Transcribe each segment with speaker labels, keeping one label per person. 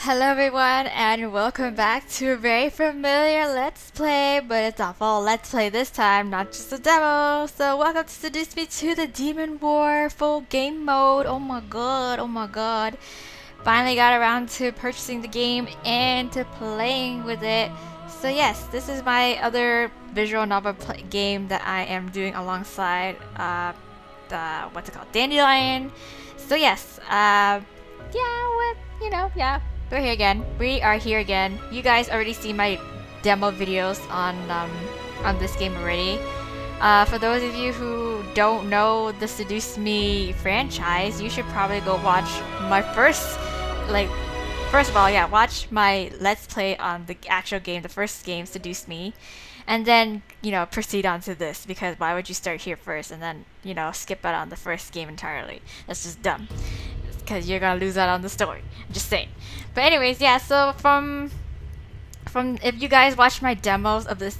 Speaker 1: Hello everyone and welcome back to a very familiar Let's Play, but it's a full Let's Play this time, not just a demo. So welcome to Seduce Me to the Demon War full game mode. Oh my god, oh my god. Finally got around to purchasing the game and to playing with it. So yes, this is my other visual novel game that I am doing alongside what's it called? Dandelion. So yes, yeah, we're here again. We are here again. You guys already see my demo videos on this game already. For those of you who don't know the Seduce Me franchise, you should probably go watch my first of all, yeah, watch my Let's Play on the actual game, the first game, Seduce Me, and then, proceed on to this, because why would you start here first and then, skip out on the first game entirely? That's just dumb. Because you're gonna lose out on the story. I'm just saying. But anyways, yeah, so from if you guys watched my demos of this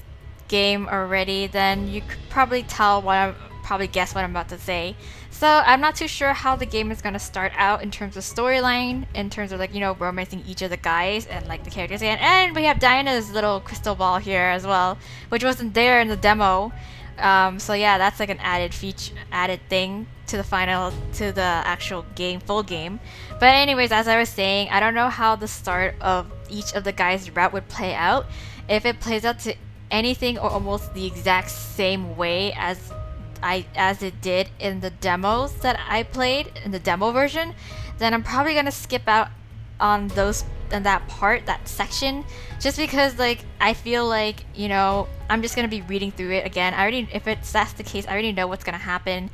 Speaker 1: game already, then you could probably guess what I'm about to say. So I'm not too sure how the game is gonna start out in terms of storyline, in terms of romancing each of the guys and the characters again. And we have Diana's little crystal ball here as well, which wasn't there in the demo. So yeah, that's an added thing to the actual game, full game. But anyways, as I was saying, I don't know how the start of each of the guys' route would play out. If it plays out to anything or almost the exact same way as it did in the demos that I played in the demo version, then I'm probably gonna skip out on that section, just because I feel I'm just gonna be reading through it again. If that's the case, I already know what's gonna happen.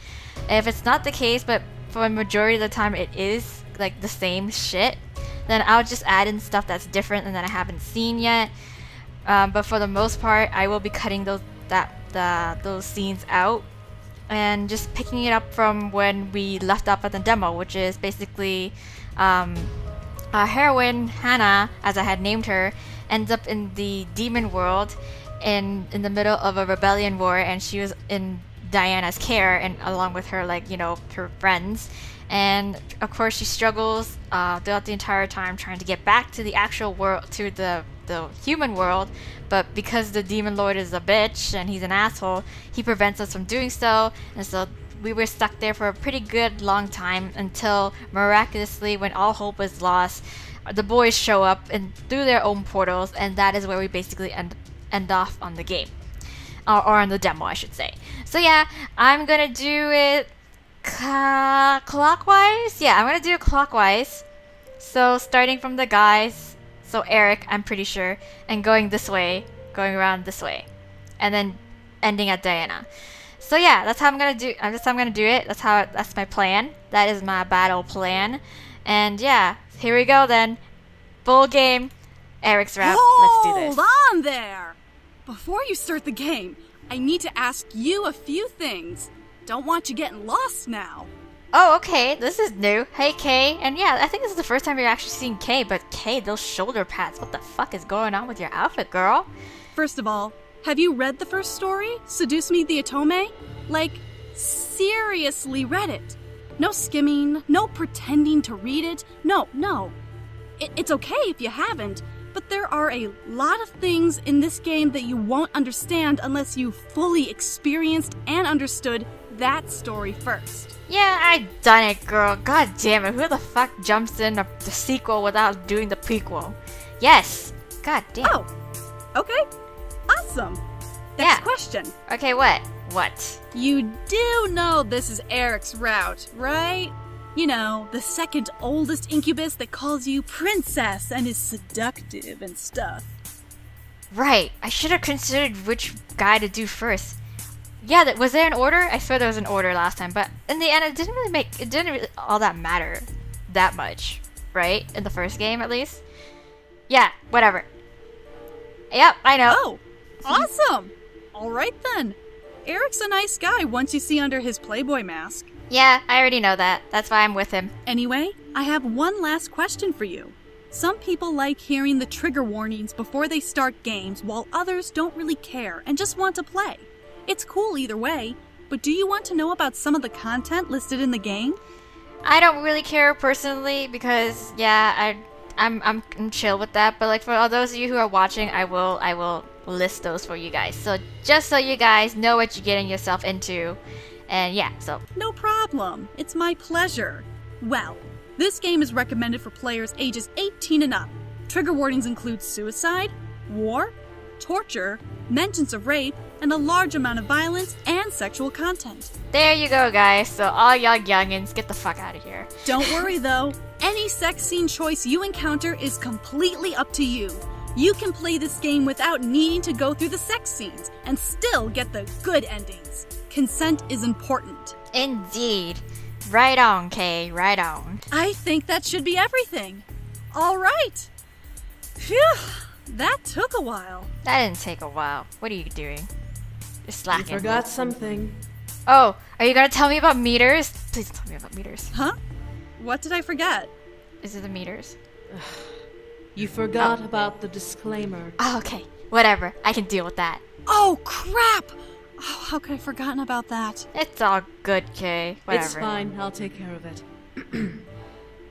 Speaker 1: If it's not the case, but for a majority of the time it is the same shit, then I'll just add in stuff that's different and that I haven't seen yet. But for the most part, I will be cutting those scenes out and just picking it up from when we left off at the demo, which is basically heroine Hana, as I had named her, ends up in the demon world in the middle of a rebellion war, and she was in Diana's care and along with her her friends, and of course she struggles throughout the entire time trying to get back to the actual world, to the human world, but because the demon lord is a bitch and he's an asshole, he prevents us from doing so, and so we were stuck there for a pretty good long time until miraculously, when all hope was lost, the boys show up and through their own portals, and that is where we basically end off on the game, or on the demo, I should say. So yeah, I'm gonna do it clockwise. Yeah, I'm gonna do it clockwise. So starting from the guys, so Erik, I'm pretty sure, and going around this way, and then ending at Diana. So yeah, that's how I'm gonna do it. That's my plan. That is my battle plan. And yeah, here we go then. Full game. Erik's route. Let's do this.
Speaker 2: Hold on there! Before you start the game, I need to ask you a few things. Don't want you getting lost now.
Speaker 1: Oh, okay. This is new. Hey, Kay. And yeah, I think this is the first time you're actually seeing Kay, but Kay, those shoulder pads. What the fuck is going on with your outfit, girl?
Speaker 2: First of all, have you read the first story, Seduce Me the Otome? Seriously read it. No skimming, no pretending to read it. No. It's okay if you haven't, but there are a lot of things in this game that you won't understand unless you fully experienced and understood that story first.
Speaker 1: Yeah, I done it, girl. God damn it. Who the fuck jumps in the sequel without doing the prequel? Yes. God damn.
Speaker 2: Oh, okay. Awesome. Next question.
Speaker 1: Okay, what?
Speaker 2: You do know this is Erik's route, right? The second oldest incubus that calls you princess and is seductive and stuff.
Speaker 1: Right. I should have considered which guy to do first. Yeah, was there an order? I swear there was an order last time, but in the end it didn't really all that matter that much, right? In the first game, at least. Yeah, whatever. Yep, I know.
Speaker 2: Oh, awesome! Alright then. Erik's a nice guy once you see under his Playboy mask.
Speaker 1: Yeah, I already know that. That's why I'm with him.
Speaker 2: Anyway, I have one last question for you. Some people like hearing the trigger warnings before they start games, while others don't really care and just want to play. It's cool either way, but do you want to know about some of the content listed in the game?
Speaker 1: I don't really care personally because, yeah, I'm chill with that. But like for all those of you who are watching, I will list those for you guys. So just so you guys know what you're getting yourself into, and yeah, so
Speaker 2: No problem. It's my pleasure. Well, this game is recommended for players ages 18 and up. Trigger warnings include suicide, war, torture, mentions of rape, and a large amount of violence and sexual content.
Speaker 1: there you go, guys. So all y'all youngins, get the fuck out of here.
Speaker 2: Don't worry though, any sex scene choice you encounter is completely up to you. You can play this game without needing to go through the sex scenes and still get the good endings. Consent is important.
Speaker 1: Indeed. Right on, Kay. Right on.
Speaker 2: I think that should be everything. All right. Phew, that took a while.
Speaker 1: That didn't take a while. What are you doing? You're slacking.
Speaker 3: You forgot something.
Speaker 1: Oh, are you gonna tell me about meters? Please tell me about meters.
Speaker 2: Huh? What did I forget?
Speaker 1: Is it the meters?
Speaker 3: You forgot about the disclaimer.
Speaker 1: Oh, okay. Whatever. I can deal with that.
Speaker 2: Oh, crap! Oh, how could I have forgotten about that?
Speaker 1: It's all good, Kay. Whatever.
Speaker 3: It's fine, I'll take care of it.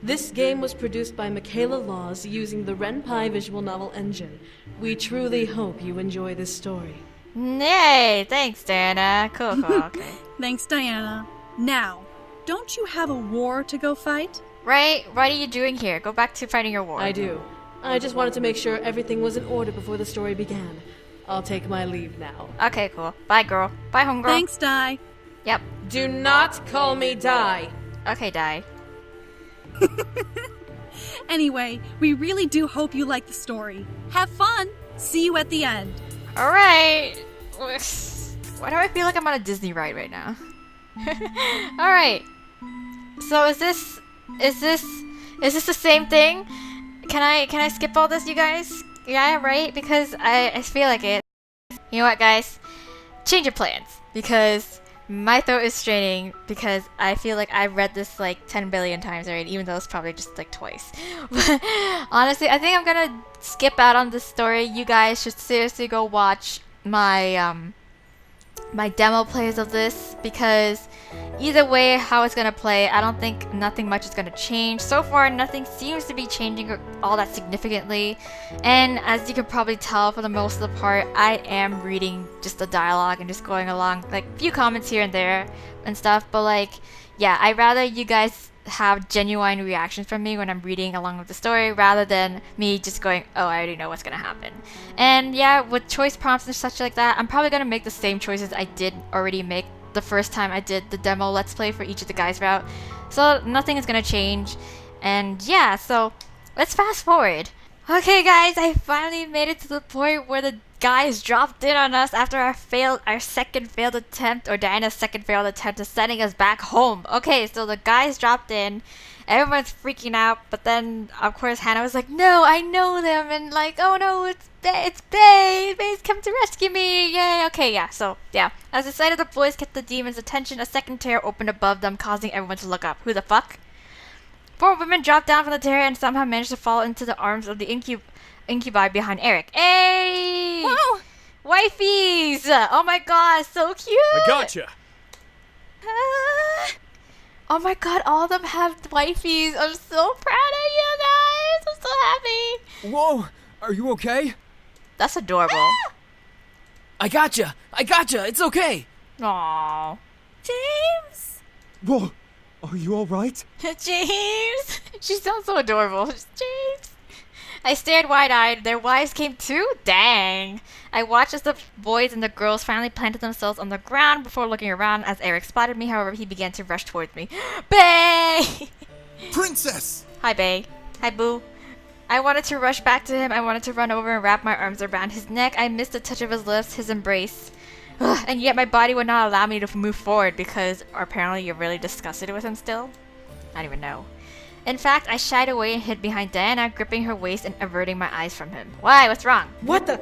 Speaker 3: This game was produced by Michaela Laws using the Ren'Py visual novel engine. We truly hope you enjoy this story.
Speaker 1: Yay! Thanks, Diana. Cool, okay.
Speaker 2: Thanks, Diana. Now, don't you have a war to go fight?
Speaker 1: Right? What are you doing here? Go back to fighting your war.
Speaker 3: I do. I just wanted to make sure everything was in order before the story began. I'll take my leave now.
Speaker 1: Okay, cool. Bye, girl. Bye, homegirl.
Speaker 2: Thanks, Di.
Speaker 1: Yep.
Speaker 3: Do not call me Di.
Speaker 1: Okay, die.
Speaker 2: Anyway, we really do hope you like the story. Have fun. See you at the end.
Speaker 1: Alright. Why do I feel like I'm on a Disney ride right now? Alright. So is this the same thing? Can I skip all this, you guys? Yeah, right? Because I feel like it. You know what, guys? Change your plans. Because my throat is straining because I feel like I've read this like 10 billion times already, even though it's probably just like twice. But honestly, I think I'm gonna skip out on this story. You guys should seriously go watch my my demo plays of this, because either way how it's gonna play, I don't think nothing much is gonna change. So far, nothing seems to be changing all that significantly, and as you can probably tell, for the most of the part, I am reading just the dialogue and just going along, like a few comments here and there and stuff, but like, yeah, I'd rather you guys have genuine reactions from me when I'm reading along with the story, rather than me just going, oh, I already know what's gonna happen. And yeah, with choice prompts and such like that, I'm probably gonna make the same choices I did already make the first time I did the demo let's play for each of the guys route, so nothing is gonna change. And yeah, so let's fast forward. Okay guys, I finally made it to the point where the guys dropped in on us after our second failed attempt, or Diana's second failed attempt of sending us back home. Okay, so the guys dropped in, everyone's freaking out, but then of course Hana was like, no, I know them, and like, oh no, it's Bae, Bae's come to rescue me, yay. Okay, yeah, so yeah, as the sight of the boys kept the demons' attention, a second tear opened above them, causing everyone to look up. Who the fuck? 4 women dropped down from the tear and somehow managed to fall into the arms of the incubi behind Erik. Hey!
Speaker 2: Wow!
Speaker 1: Wifeys! Oh my god, so cute!
Speaker 4: I gotcha!
Speaker 1: Oh my god, all of them have wifeys. I'm so proud of you guys. I'm so happy.
Speaker 4: Whoa! Are you okay?
Speaker 1: That's adorable.
Speaker 4: I gotcha! It's okay!
Speaker 1: Aww. James!
Speaker 4: Whoa! Are you alright?
Speaker 1: James! She sounds so adorable. James! I stared wide-eyed. Their wives came too? Dang. I watched as the boys and the girls finally planted themselves on the ground before looking around. As Erik spotted me, however, he began to rush towards me. Bae!
Speaker 5: Princess!
Speaker 1: Hi, Bae. Hi, Boo. I wanted to rush back to him. I wanted to run over and wrap my arms around his neck. I missed the touch of his lips, his embrace. Ugh, and yet my body would not allow me to move forward because apparently you're really disgusted with him still? I don't even know. In fact, I shied away and hid behind Diana, gripping her waist and averting my eyes from him. Why? What's wrong?
Speaker 3: What the?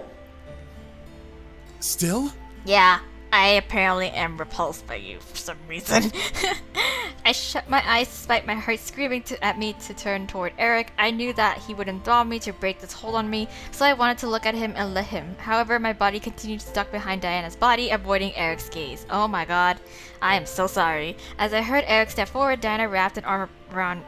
Speaker 5: Still?
Speaker 1: Yeah, I apparently am repulsed by you for some reason. I shut my eyes despite my heart screaming at me to turn toward Erik. I knew that he would enthrall me to break this hold on me, so I wanted to look at him and let him. However, my body continued stuck behind Diana's body, avoiding Erik's gaze. Oh my god, I am so sorry. As I heard Erik step forward, Diana wrapped an arm around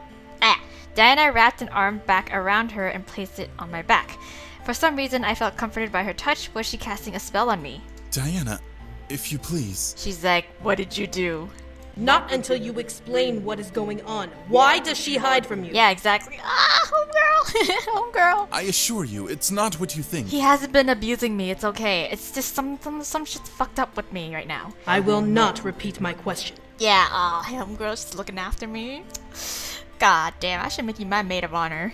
Speaker 1: Diana wrapped an arm back around her and placed it on my back. For some reason, I felt comforted by her touch. Was she casting a spell on me?
Speaker 5: Diana, if you please.
Speaker 1: She's like, what did you do?
Speaker 3: Not until you explain what is going on. Why does she hide from you?
Speaker 1: Yeah, exactly. Ah, homegirl! Homegirl!
Speaker 5: I assure you, it's not what you think.
Speaker 1: He hasn't been abusing me, it's okay. It's just some shit's fucked up with me right now.
Speaker 3: I will not repeat my question.
Speaker 1: Yeah, aw, homegirl's just looking after me. God damn, I should make you my maid of honor.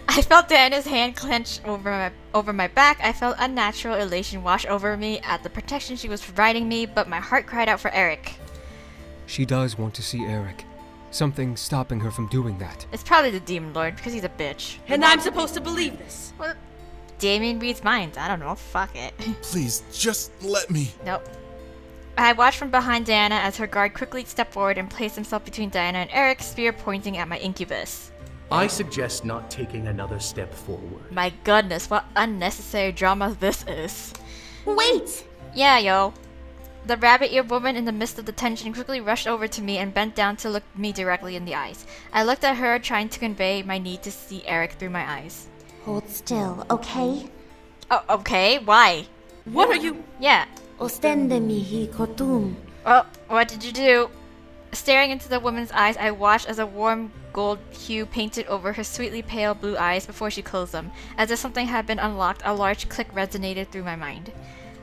Speaker 1: I felt Diana's hand clench over my back. I felt unnatural elation wash over me at the protection she was providing me, but my heart cried out for Erik.
Speaker 6: She does want to see Erik. Something's stopping her from doing that.
Speaker 1: It's probably the Demon Lord, because he's a bitch.
Speaker 3: And I'm supposed to believe this.
Speaker 1: Well, Damien reads minds. I don't know. Fuck it.
Speaker 5: Please, just let me.
Speaker 1: Nope. I watched from behind Diana as her guard quickly stepped forward and placed himself between Diana and Erik, spear pointing at my incubus.
Speaker 7: I suggest not taking another step forward.
Speaker 1: My goodness, what unnecessary drama this is.
Speaker 8: Wait!
Speaker 1: Yeah, yo. The rabbit-eared woman in the midst of the tension quickly rushed over to me and bent down to look me directly in the eyes. I looked at her, trying to convey my need to see Erik through my eyes.
Speaker 8: Hold still, okay?
Speaker 1: Oh, okay. Why?
Speaker 3: What are you?
Speaker 1: Yeah.
Speaker 8: Ostende mihi kotum.
Speaker 1: Oh, what did you do? Staring into the woman's eyes, I watched as a warm gold hue painted over her sweetly pale blue eyes before she closed them. As if something had been unlocked, a large click resonated through my mind.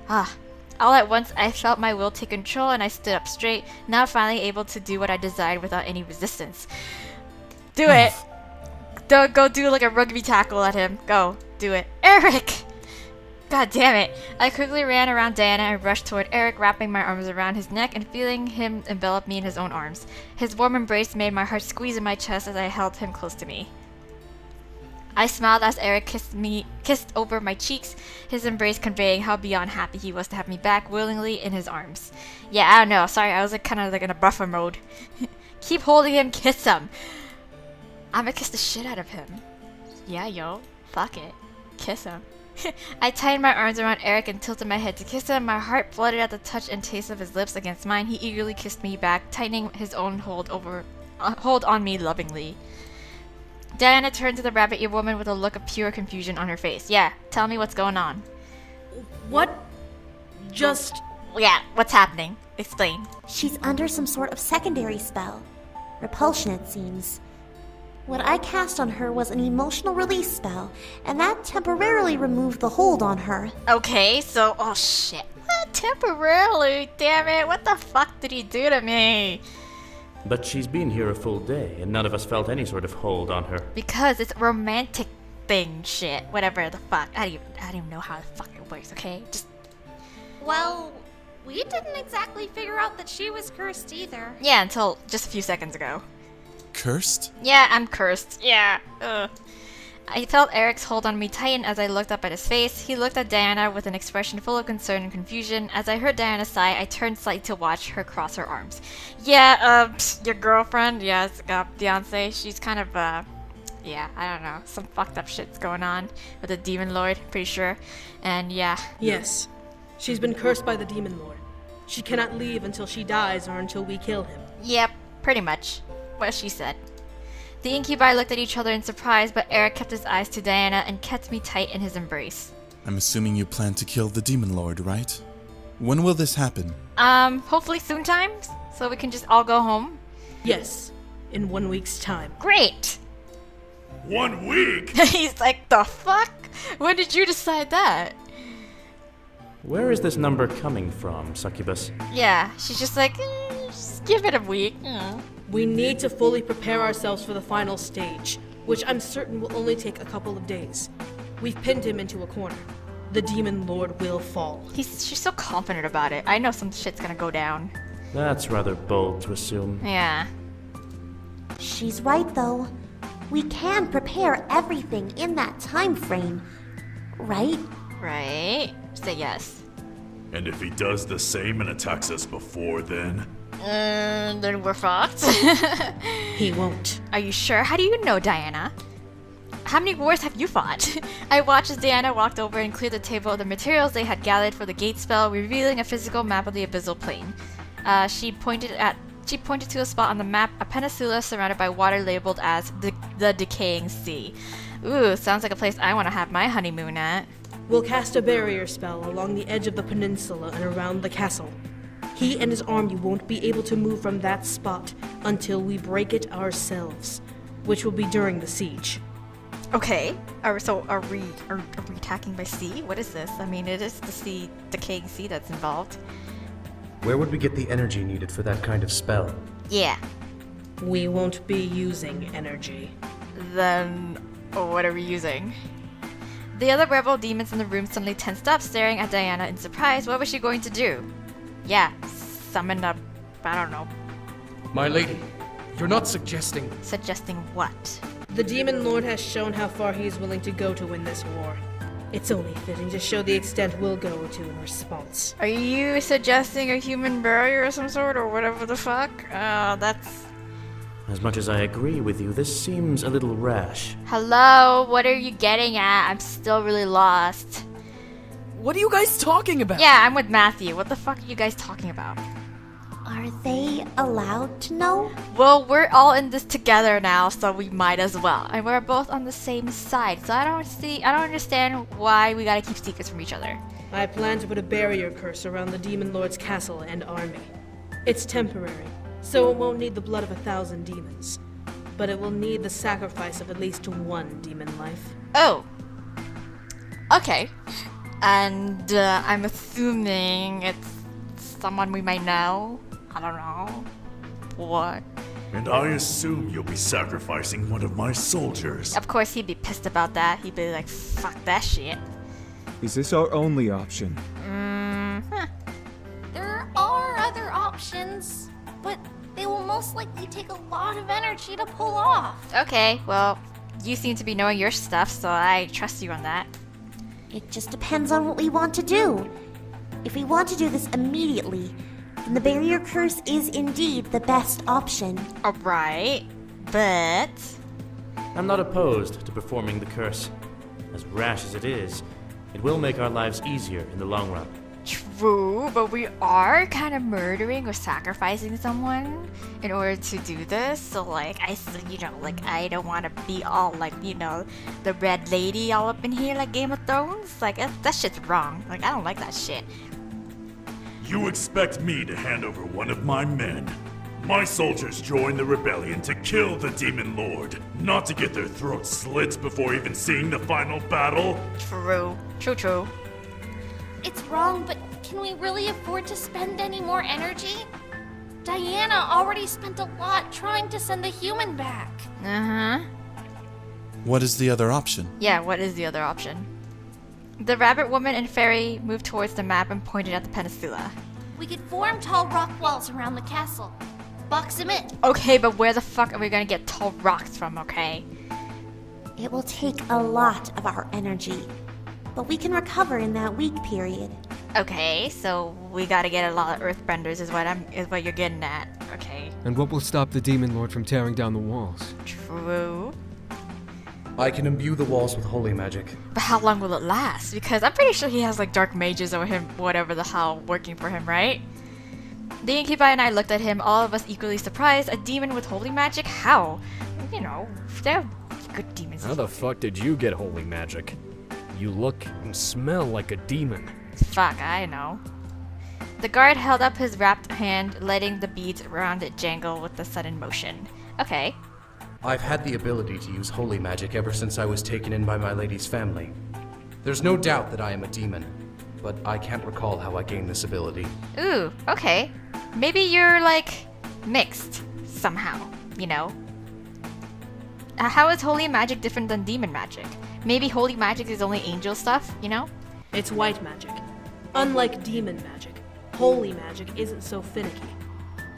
Speaker 1: Ah. All at once, I felt my will take control and I stood up straight, now finally able to do what I desired without any resistance. Do it! Go do like a rugby tackle at him. Go. Do it. Erik! God damn it. I quickly ran around Diana and rushed toward Erik, wrapping my arms around his neck and feeling him envelop me in his own arms. His warm embrace made my heart squeeze in my chest as I held him close to me. I smiled as Erik kissed over my cheeks, his embrace conveying how beyond happy he was to have me back willingly in his arms. Yeah, I don't know. Sorry, I was kind of in a buffer mode. Keep holding him, kiss him. I'ma kiss the shit out of him. Yeah, yo. Fuck it. Kiss him. I tightened my arms around Erik and tilted my head to kiss him. My heart flooded at the touch and taste of his lips against mine. He eagerly kissed me back, tightening his own hold on me lovingly. Diana turned to the rabbit-eared woman with a look of pure confusion on her face. Yeah, tell me what's going on.
Speaker 3: What? Just...
Speaker 1: Yeah, what's happening? Explain.
Speaker 8: She's under some sort of secondary spell. Repulsion, it seems. What I cast on her was an emotional release spell, and that temporarily removed the hold on her.
Speaker 1: Okay, so... Oh, shit. What? Temporarily? Damn it, what the fuck did he do to me?
Speaker 7: But she's been here a full day, and none of us felt any sort of hold on her.
Speaker 1: Because it's a romantic thing, shit. Whatever the fuck. I don't even know how the fuck it works, okay? Just...
Speaker 9: Well, we didn't exactly figure out that she was cursed either.
Speaker 1: Yeah, until just a few seconds ago.
Speaker 5: Cursed?
Speaker 1: Yeah, I'm cursed. Yeah. Ugh. I felt Erik's hold on me tighten as I looked up at his face. He looked at Diana with an expression full of concern and confusion. As I heard Diana sigh, I turned slightly to watch her cross her arms. Yeah, your girlfriend, yes, Beyonce, she's kind of, yeah, I don't know, some fucked up shit's going on with the Demon Lord, pretty sure. And yeah.
Speaker 3: Yes. She's been cursed by the Demon Lord. She cannot leave until she dies or until we kill him.
Speaker 1: Yep, pretty much. What she said. The incubi looked at each other in surprise, but Erik kept his eyes to Diana and kept me tight in his embrace.
Speaker 5: I'm assuming you plan to kill the Demon Lord, right? When will this happen?
Speaker 1: Hopefully soon times, so we can just all go home.
Speaker 3: Yes, in 1 week's time.
Speaker 1: Great!
Speaker 5: 1 week?
Speaker 1: He's like, the fuck? When did you decide that?
Speaker 7: Where is this number coming from, Succubus?
Speaker 1: Yeah, she's just like, just give it a week.
Speaker 3: We need to fully prepare ourselves for the final stage, which I'm certain will only take a couple of days. We've pinned him into a corner. The Demon Lord will fall.
Speaker 1: She's so confident about it. I know some shit's gonna go down.
Speaker 7: That's rather bold to assume.
Speaker 1: Yeah.
Speaker 8: She's right, though. We can prepare everything in that time frame, right?
Speaker 1: Right? Say yes.
Speaker 10: And if he does the same and attacks us before then?
Speaker 1: Then we're fucked.
Speaker 3: He won't.
Speaker 1: Are you sure? How do you know, Diana? How many wars have you fought? I watched as Diana walked over and cleared the table of the materials they had gathered for the gate spell, revealing a physical map of the Abyssal Plain. She pointed at She pointed to a spot on the map, a peninsula surrounded by water labeled as the Decaying Sea. Ooh, sounds like a place I want to have my honeymoon at.
Speaker 3: We'll cast a barrier spell along the edge of the peninsula and around the castle. He and his army won't be able to move from that spot until we break it ourselves, which will be during the siege.
Speaker 1: Okay. So are we attacking by sea? What is this? I mean, it is the Decaying Sea that's involved.
Speaker 11: Where would we get the energy needed for that kind of spell?
Speaker 1: Yeah.
Speaker 3: We won't be using energy.
Speaker 1: Then what are we using? The other rebel demons in the room suddenly tensed up, staring at Diana in surprise. What was she going to do? Yeah, summon up, I don't know.
Speaker 6: My lady, you're not suggesting...
Speaker 1: Suggesting what?
Speaker 3: The Demon Lord has shown how far he is willing to go to win this war. It's only fitting to show the extent we'll go to in response.
Speaker 1: Are you suggesting a human barrier of some sort, or whatever the fuck? That's...
Speaker 7: As much as I agree with you, this seems a little rash.
Speaker 1: Hello, what are you getting at? I'm still really lost.
Speaker 4: What are you guys talking about?
Speaker 1: Yeah, I'm with Matthew. What the fuck are you guys talking about?
Speaker 8: Are they allowed to know?
Speaker 1: Well, we're all in this together now, so we might as well. And we're both on the same side, so I don't understand why we gotta keep secrets from each other.
Speaker 3: I plan to put a barrier curse around the Demon Lord's castle and army. It's temporary, so it won't need the blood of 1,000 demons. But it will need the sacrifice of at least one demon life.
Speaker 1: Oh. Okay. And I'm assuming it's someone we might know. I don't know. What?
Speaker 10: And I assume you'll be sacrificing one of my soldiers.
Speaker 1: Of course he'd be pissed about that. He'd be like, fuck that shit.
Speaker 4: Is this our only option?
Speaker 9: There are other options, but they will most likely take a lot of energy to pull off.
Speaker 1: Okay, well, you seem to be knowing your stuff, so I trust you on that.
Speaker 8: It just depends on what we want to do. If we want to do this immediately, then the barrier curse is indeed the best option.
Speaker 1: Alright, but...
Speaker 7: I'm not opposed to performing the curse. As rash as it is, it will make our lives easier in the long run.
Speaker 1: True, but we are kind of murdering or sacrificing someone in order to do this. So, like, I don't want to be all, like, the red lady all up in here like Game of Thrones. Like, that shit's wrong. Like, I don't like that shit.
Speaker 10: You expect me to hand over one of my men? My soldiers joined the rebellion to kill the Demon Lord, not to get their throats slit before even seeing the final battle.
Speaker 1: True. True.
Speaker 9: It's wrong, but can we really afford to spend any more energy? Diana already spent a lot trying to send the human back.
Speaker 1: Uh-huh.
Speaker 5: What is the other option?
Speaker 1: Yeah, what is the other option? The rabbit woman and fairy moved towards the map and pointed at the peninsula.
Speaker 9: We could form tall rock walls around the castle. Box them in.
Speaker 1: Okay, but where the fuck are we gonna get tall rocks from, okay?
Speaker 8: It will take a lot of our energy, but we can recover in that week period.
Speaker 1: Okay, so we gotta get a lot of earthbenders is what you're getting at. Okay.
Speaker 6: And what will stop the Demon Lord from tearing down the walls?
Speaker 1: True.
Speaker 11: I can imbue the walls with holy magic.
Speaker 1: But how long will it last? Because I'm pretty sure he has like dark mages or him, whatever the hell, working for him, right? The incubi and I looked at him, all of us equally surprised. A demon with holy magic? How? They're good demons.
Speaker 12: How the fuck did you get holy magic? You look and smell like a demon.
Speaker 1: Fuck, I know. The guard held up his wrapped hand, letting the beads around it jangle with a sudden motion. Okay.
Speaker 11: I've had the ability to use holy magic ever since I was taken in by my lady's family. There's no doubt that I am a demon, but I can't recall how I gained this ability.
Speaker 1: Ooh, okay. Maybe you're, like, mixed somehow, How is holy magic different than demon magic? Maybe holy magic is only angel stuff,
Speaker 3: It's white magic. Unlike demon magic, holy magic isn't so finicky.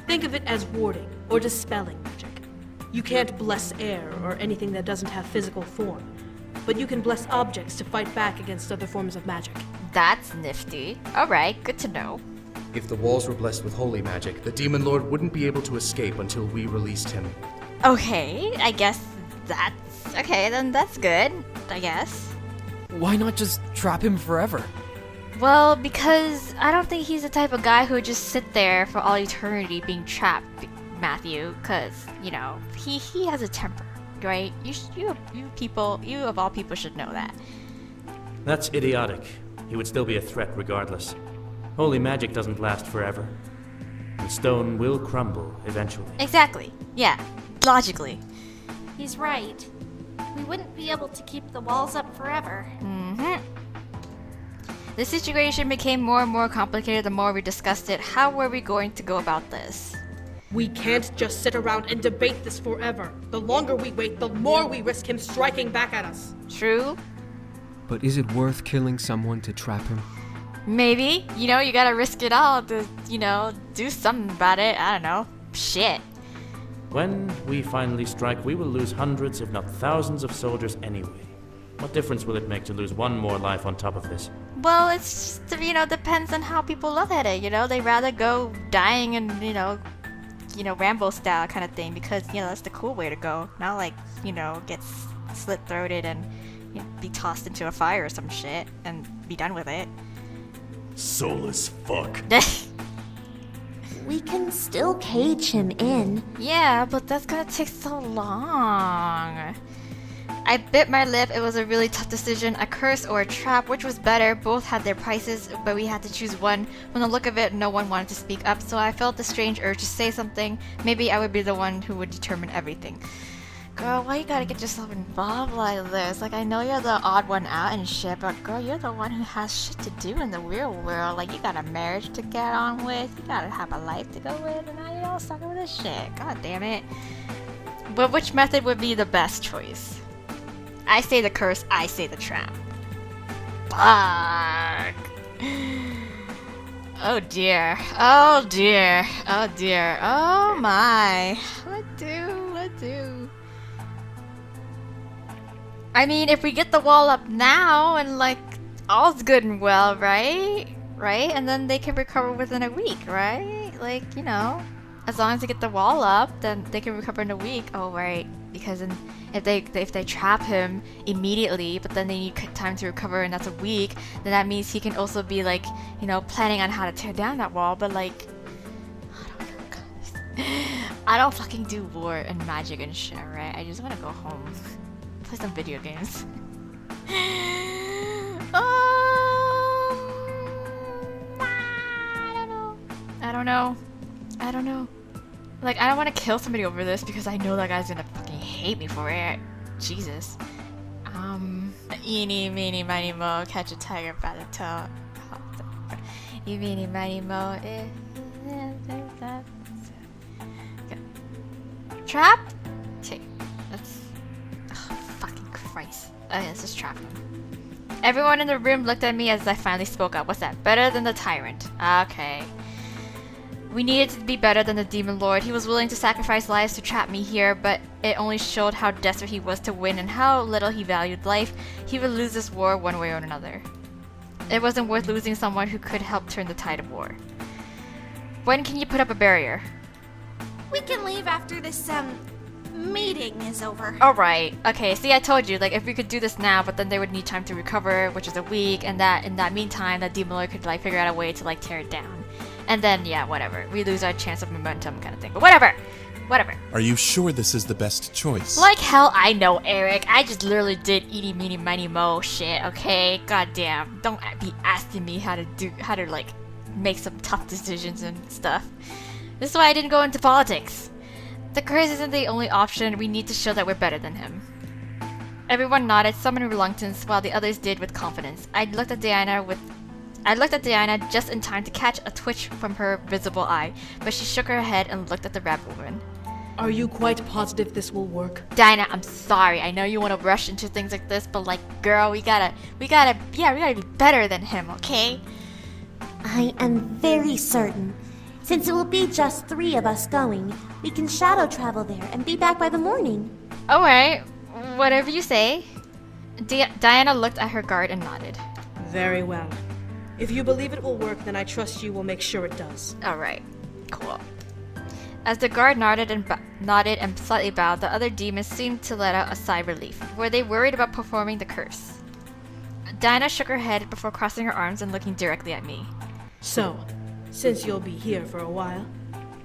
Speaker 3: Think of it as warding or dispelling magic. You can't bless air or anything that doesn't have physical form, but you can bless objects to fight back against other forms of magic.
Speaker 1: That's nifty. Alright, good to know.
Speaker 11: If the walls were blessed with holy magic, the Demon Lord wouldn't be able to escape until we released him.
Speaker 1: Okay, I guess that's... Okay, then that's good, I guess.
Speaker 4: Why not just trap him forever?
Speaker 1: Well, because I don't think he's the type of guy who would just sit there for all eternity being trapped. Matthew, because, you know, he has a temper, right? You of all people should know that.
Speaker 7: That's idiotic. He would still be a threat regardless. Holy magic doesn't last forever. The stone will crumble eventually.
Speaker 1: Exactly. Yeah. Logically.
Speaker 9: He's right. We wouldn't be able to keep the walls up forever.
Speaker 1: Mm-hmm. The situation became more and more complicated the more we discussed it. How were we going to go about this?
Speaker 3: We can't just sit around and debate this forever. The longer we wait, the more we risk him striking back at us.
Speaker 1: True.
Speaker 6: But is it worth killing someone to trap him?
Speaker 1: Maybe. You know, you gotta risk it all to, you know, do something about it. I don't know. Shit.
Speaker 7: When we finally strike, we will lose hundreds, if not thousands, of soldiers anyway. What difference will it make to lose one more life on top of this?
Speaker 1: Well, it's just, you know, depends on how people look at it, you know? They rather go dying and, you know, Rambo style kind of thing, because, you know, that's the cool way to go. Not like, you know, get slit-throated and, you know, be tossed into a fire or some shit and be done with it.
Speaker 10: Soulless fuck.
Speaker 8: We can still cage him in.
Speaker 1: Yeah, but that's gonna take so long. I bit my lip. It was a really tough decision. A curse or a trap, which was better? Both had their prices, but we had to choose one. From the look of it, no one wanted to speak up, so I felt the strange urge to say something. Maybe I would be the one who would determine everything. Girl, why you gotta get yourself involved like this? Like, I know you're the odd one out and shit, but girl, you're the one who has shit to do in the real world. Like, you got a marriage to get on with, you gotta have a life to go with, and now you're all stuck with this shit. God damn it. But which method would be the best choice? I say the curse, I say the trap. Fuck. Oh dear. Oh dear. Oh dear. Oh my. What do? I mean, if we get the wall up now and like all's good and well, right? Right? And then they can recover within a week, right? Like, you know, as long as they get the wall up, then they can recover in a week. Oh, right. Because if they trap him immediately, but then they need time to recover, and that's a week, then that means he can also be like, you know, planning on how to tear down that wall. But like, I don't fucking do war and magic and shit, right? I just want to go home. Play some video games. I don't know. Like, I don't want to kill somebody over this because I know that guy's gonna fucking hate me for it. Jesus. Eeny, meeny, miny, mo, catch a tiger by the toe. Eeny, miny, mo. Trap? Okay, let's. Fucking Christ. Okay, let's just trap him. Everyone in the room looked at me as I finally spoke up. What's that? Better than the tyrant. Okay. We needed to be better than the demon lord. He was willing to sacrifice lives to trap me here, but it only showed how desperate he was to win and how little he valued life. He would lose this war one way or another. It wasn't worth losing someone who could help turn the tide of war. When can you put up a barrier?
Speaker 9: We can leave after this, meeting is over.
Speaker 1: Alright, okay, see, I told you, like, if we could do this now, but then they would need time to recover, which is a week, and that in that meantime, that demon lord could, like, figure out a way to, like, tear it down. And then, yeah, whatever. We lose our chance of momentum kind of thing. But whatever! Whatever.
Speaker 5: Are you sure this is the best choice?
Speaker 1: Like hell I know, Eric. I just literally did eeny, meeny, miny, mo shit, okay? Goddamn. Don't be asking me how to, like, make some tough decisions and stuff. This is why I didn't go into politics. The curse isn't the only option. We need to show that we're better than him. Everyone nodded, some in reluctance, while the others did with confidence. I looked at Diana just in time to catch a twitch from her visible eye, but she shook her head and looked at the rabbit woman.
Speaker 3: Are you quite positive this will work?
Speaker 1: Diana, I'm sorry. I know you want to rush into things like this, but like, girl, we gotta be better than him, okay?
Speaker 8: I am very certain. Since it will be just 3 of us going, we can shadow travel there and be back by the morning.
Speaker 1: Alright, whatever you say. Diana looked at her guard and nodded.
Speaker 3: Very well. If you believe it will work, then I trust you will make sure it does.
Speaker 1: Alright, cool. As the guard nodded and slightly bowed, the other demons seemed to let out a sigh of relief. Were they worried about performing the curse? Diana shook her head before crossing her arms and looking directly at me.
Speaker 3: So, since you'll be here for a while,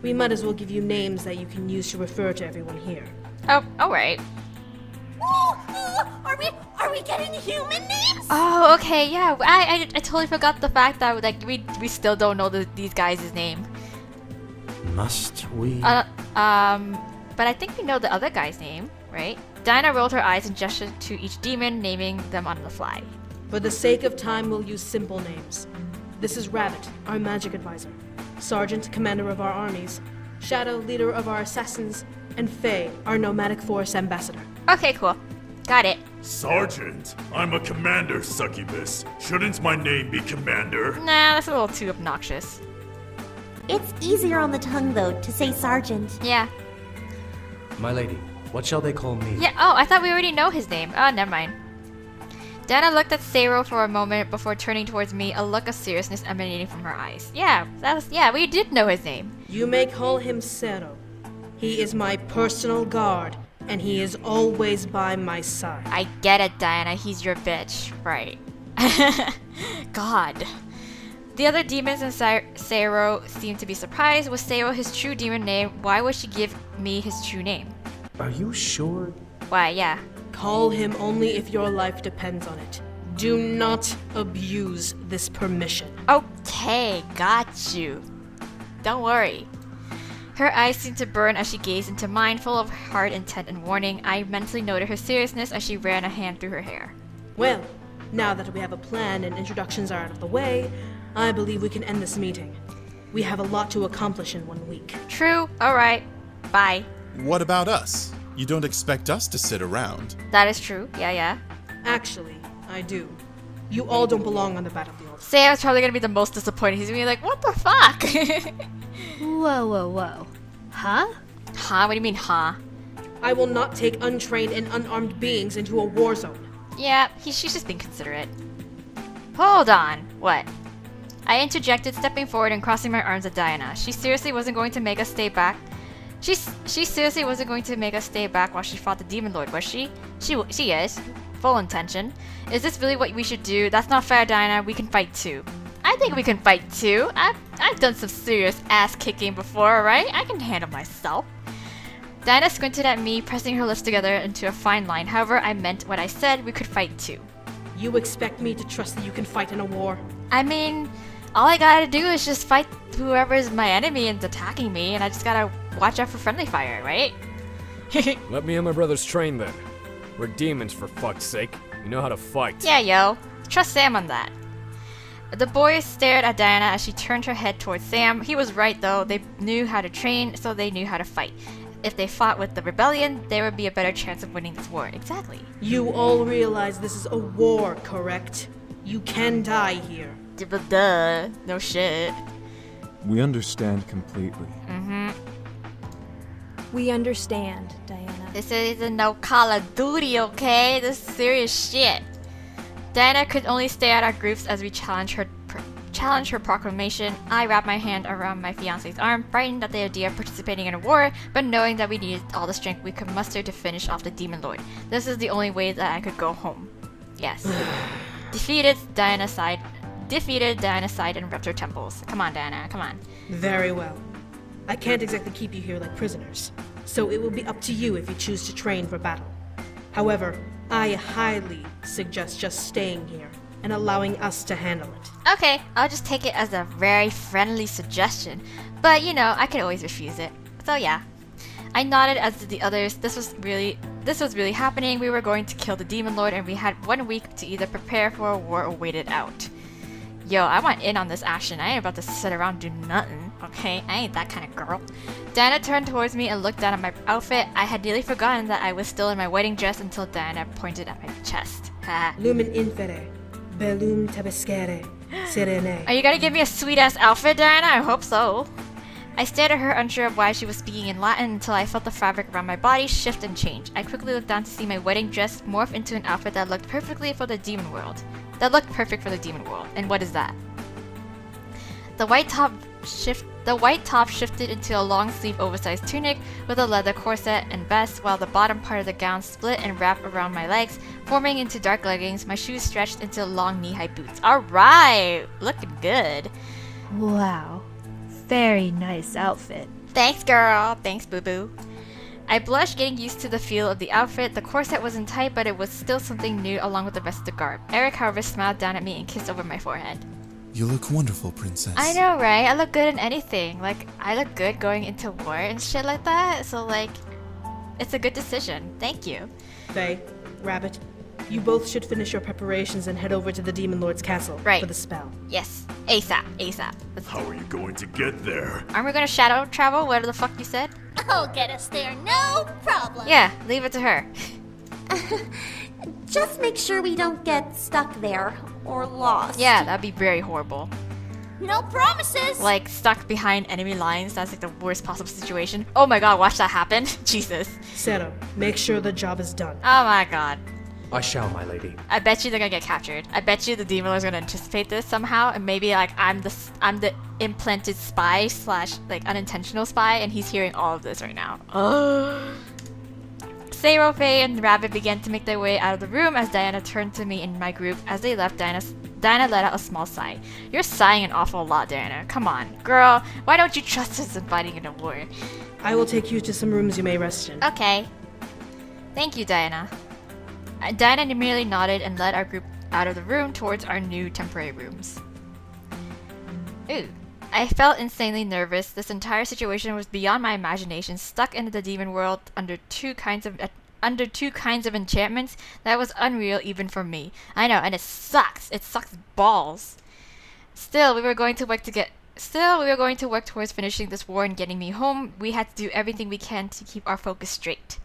Speaker 3: We might as well give you names that you can use to refer to everyone here.
Speaker 1: Oh, alright.
Speaker 9: Are we getting human names?
Speaker 1: Oh, okay, yeah. I totally forgot the fact that like we still don't know these guys' name.
Speaker 7: Must we?
Speaker 1: But I think we know the other guy's name, right? Diana rolled her eyes and gestured to each demon, naming them on the fly.
Speaker 3: For the sake of time, we'll use simple names. This is Rabbit, our magic advisor. Sergeant, commander of our armies. Shadow, leader of our assassins. And Faye, our nomadic force ambassador.
Speaker 1: Okay, cool. Got it.
Speaker 10: Sergeant, I'm a commander, succubus. Shouldn't my name be Commander?
Speaker 1: Nah, that's a little too obnoxious.
Speaker 8: It's easier on the tongue, though, to say sergeant.
Speaker 1: Yeah.
Speaker 11: My lady, what shall they call me?
Speaker 1: Yeah, oh, I thought we already know his name. Oh, never mind. Dana looked at Sero for a moment before turning towards me, a look of seriousness emanating from her eyes. Yeah, we did know his name.
Speaker 3: You may call him Sero. He is my personal guard, and he is always by my side.
Speaker 1: I get it, Diana. He's your bitch. Right. God. The other demons in Sero seemed to be surprised. Was Sero his true demon name? Why would she give me his true name?
Speaker 11: Are you sure?
Speaker 1: Why, yeah.
Speaker 3: Call him only if your life depends on it. Do not abuse this permission.
Speaker 1: Okay, got you. Don't worry. Her eyes seemed to burn as she gazed into mine, full of hard intent and warning. I mentally noted her seriousness as she ran a hand through her hair.
Speaker 3: Well, now that we have a plan and introductions are out of the way, I believe we can end this meeting. We have a lot to accomplish in 1 week.
Speaker 1: True. Alright. Bye.
Speaker 5: What about us? You don't expect us to sit around.
Speaker 1: That is true. Yeah.
Speaker 3: Actually, I do. You all don't belong on the battlefield.
Speaker 1: Sam's probably gonna be the most disappointed. He's gonna be like, what the fuck?
Speaker 13: Whoa. Huh?
Speaker 1: Huh? What do you mean, huh?
Speaker 3: I will not take untrained and unarmed beings into a war zone.
Speaker 1: Yeah, she's just being considerate. Hold on. What? I interjected, stepping forward and crossing my arms at Diana. She seriously wasn't going to make us stay back. She seriously wasn't going to make us stay back while she fought the Demon Lord, was she? She is. Full intention. Is this really what we should do? That's not fair, Diana. We can fight too. I think we can fight too. I've done some serious ass kicking before, right? I can handle myself. Diana squinted at me, pressing her lips together into a fine line. However, I meant what I said. We could fight too.
Speaker 3: You expect me to trust that you can fight in a war?
Speaker 1: I mean, all I gotta do is just fight whoever's my enemy and attacking me, and I just gotta watch out for friendly fire, right?
Speaker 12: Let me and my brothers train then. We're demons, for fuck's sake. We know how to fight.
Speaker 1: Yeah, yo. Trust Sam on that. The boys stared at Diana as she turned her head towards Sam. He was right, though. They knew how to train, so they knew how to fight. If they fought with the rebellion, there would be a better chance of winning this war. Exactly.
Speaker 3: You all realize this is a war, correct? You can die here.
Speaker 1: Duh. No shit.
Speaker 4: We understand completely.
Speaker 13: We understand, Diana.
Speaker 1: This isn't no Call of Duty, okay? This is serious shit. Diana could only stay at our groups as we challenge her proclamation. I wrapped my hand around my fiance's arm, frightened at the idea of participating in a war, but knowing that we needed all the strength we could muster to finish off the Demon Lord. This is the only way that I could go home. Yes. Defeated, Diana sighed and rubbed her temples. Come on, Diana, come on.
Speaker 3: Very well. I can't exactly keep you here like prisoners, so it will be up to you if you choose to train for battle. However, I highly suggest just staying here and allowing us to handle it.
Speaker 1: Okay, I'll just take it as a very friendly suggestion, but you know, I could always refuse it. So yeah. I nodded as did the others. This was really happening. We were going to kill the Demon Lord, and we had 1 week to either prepare for a war or wait it out. Yo, I want in on this action. I ain't about to sit around and do nothing, okay? I ain't that kind of girl. Diana turned towards me and looked down at my outfit. I had nearly forgotten that I was still in my wedding dress until Diana pointed at my chest.
Speaker 3: Lumen infere, bellum tabescere, serene.
Speaker 1: Are you gonna give me a sweet-ass outfit, Diana? I hope so. I stared at her, unsure of why she was speaking in Latin, until I felt the fabric around my body shift and change. I quickly looked down to see my wedding dress morph into an outfit that looked perfectly for the demon world. Perfect for the demon world. And what is that? The white top shifted into a long-sleeve oversized tunic with a leather corset and vest, while the bottom part of the gown split and wrapped around my legs, forming into dark leggings. My shoes stretched into long knee-high boots. Alright! Looking good.
Speaker 13: Wow. Very nice outfit.
Speaker 1: Thanks, girl. Thanks, boo-boo. I blushed, getting used to the feel of the outfit. The corset wasn't tight, but it was still something new along with the rest of the garb. Erik, however, smiled down at me and kissed over my forehead.
Speaker 5: You look wonderful, princess.
Speaker 1: I know, right? I look good in anything. Like, I look good going into war and shit like that. So, like, it's a good decision. Thank you.
Speaker 3: Faye, Rabbit, you both should finish your preparations and head over to the Demon Lord's castle for the spell.
Speaker 1: Yes. ASAP. ASAP.
Speaker 10: How are you going to get there?
Speaker 1: Aren't we gonna shadow travel? Whatever the fuck you said?
Speaker 9: I'll get us there, no problem.
Speaker 1: Yeah, leave it to her.
Speaker 8: Just make sure we don't get stuck there or lost.
Speaker 1: Yeah, that'd be very horrible.
Speaker 9: No promises.
Speaker 1: Like, stuck behind enemy lines. That's like the worst possible situation. Oh my god, watch that happen. Jesus.
Speaker 3: Zero, make sure the job is done.
Speaker 1: Oh my god.
Speaker 11: I shall, my lady.
Speaker 1: I bet you they're gonna get captured. I bet you the Demon Lord's gonna anticipate this somehow, and maybe like I'm the implanted spy slash like unintentional spy, and he's hearing all of this right now. Sayro, Faye, and Rabbit began to make their way out of the room as Diana turned to me and my group. As they left, Diana let out a small sigh. You're sighing an awful lot, Diana. Come on, girl. Why don't you trust us in fighting in a war?
Speaker 3: I will take you to some rooms you may rest in.
Speaker 1: Okay. Thank you, Diana. Diana merely nodded and led our group out of the room towards our new temporary rooms. Ooh. I felt insanely nervous. This entire situation was beyond my imagination, stuck into the demon world under two kinds of enchantments. That was unreal even for me. I know, and it sucks. It sucks balls. Still, we were going to work towards finishing this war and getting me home. We had to do everything we can to keep our focus straight.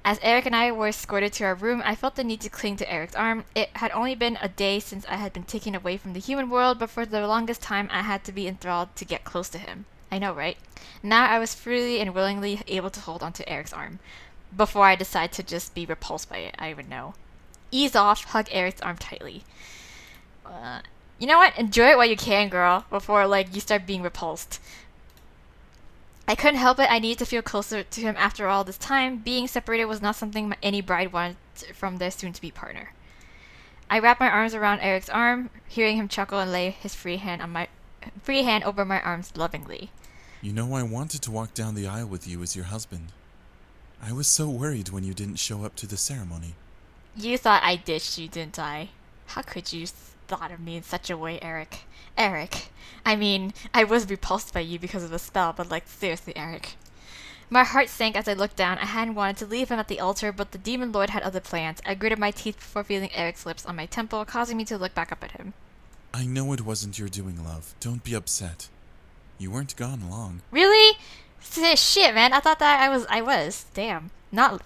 Speaker 1: As Erik and I were escorted to our room, I felt the need to cling to Erik's arm. It had only been a day since I had been taken away from the human world, but for the longest time I had to be enthralled to get close to him. I know, right? Now I was freely and willingly able to hold onto Erik's arm. Before I decide to just be repulsed by it, I would know. Ease off, hug Erik's arm tightly. You know what? Enjoy it while you can, girl, before like you start being repulsed. I couldn't help it. I needed to feel closer to him after all this time. Being separated was not something any bride wanted from their soon-to-be partner. I wrapped my arms around Erik's arm, hearing him chuckle and lay his free hand over my arms lovingly.
Speaker 5: You know, I wanted to walk down the aisle with you as your husband. I was so worried when you didn't show up to the ceremony.
Speaker 1: You thought I ditched you, didn't I? How could you thought of me in such a way, Erik? Erik. I mean, I was repulsed by you because of the spell, but like, seriously, Erik. My heart sank as I looked down. I hadn't wanted to leave him at the altar, but the Demon Lord had other plans. I gritted my teeth before feeling Erik's lips on my temple, causing me to look back up at him.
Speaker 5: I know it wasn't your doing, love. Don't be upset. You weren't gone long.
Speaker 1: Really? Shit, man. I thought that I was. Damn. Not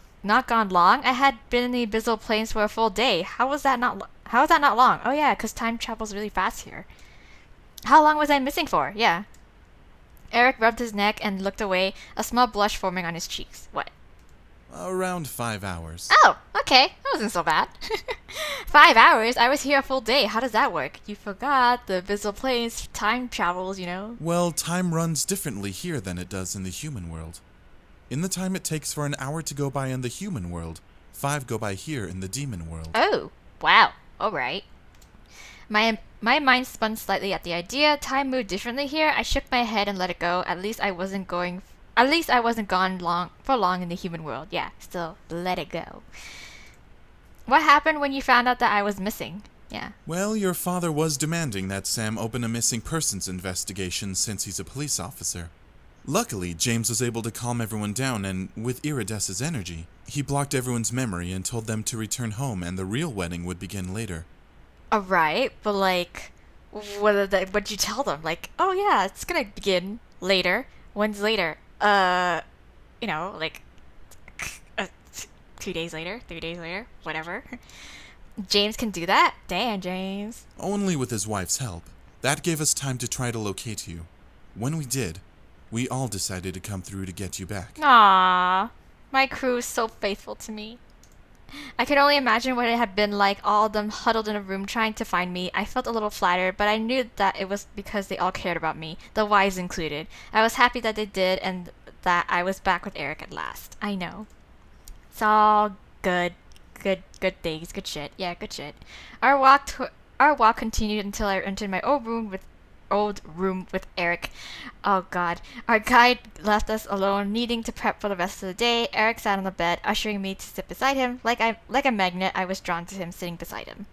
Speaker 1: gone long. I had been in the Abyssal Plains for a full day. How was that not long? Oh yeah, because time travels really fast here. How long was I missing for? Yeah. Erik rubbed his neck and looked away, a small blush forming on his cheeks. What?
Speaker 5: Around 5 hours.
Speaker 1: Oh, okay. That wasn't so bad. 5 hours? I was here a full day. How does that work? You forgot the Abyssal Plains time travels, you know?
Speaker 5: Well, time runs differently here than it does in the human world. In the time it takes for an hour to go by in the human world, 5 go by here in the demon world.
Speaker 1: Oh, wow. Alright. My mind spun slightly at the idea. Time moved differently here. I shook my head and let it go. At least I wasn't gone for long in the human world. Yeah, still let it go. What happened when you found out that I was missing? Yeah.
Speaker 5: Well, your father was demanding that Sam open a missing persons investigation since he's a police officer. Luckily, James was able to calm everyone down, and with Irides's energy, he blocked everyone's memory and told them to return home and the real wedding would begin later.
Speaker 1: Alright, but like, what'd you tell them? Like, oh yeah, it's gonna begin later. When's later? You know, like, 2 days later, 3 days later, whatever. James can do that? Damn, James.
Speaker 5: Only with his wife's help. That gave us time to try to locate you. When we did, we all decided to come through to get you back.
Speaker 1: Aww, my crew is so faithful to me. I could only imagine what it had been like, all of them huddled in a room trying to find me. I felt a little flattered, but I knew that it was because they all cared about me, the wives included. I was happy that they did and that I was back with Erik at last. I know. It's all good things, good shit. Yeah, good shit. Our walk continued until I entered my own room old room with Erik. Oh god. Our guide left us alone, needing to prep for the rest of the day. Erik sat on the bed, ushering me to sit beside him. Like a magnet, I was drawn to him sitting beside him.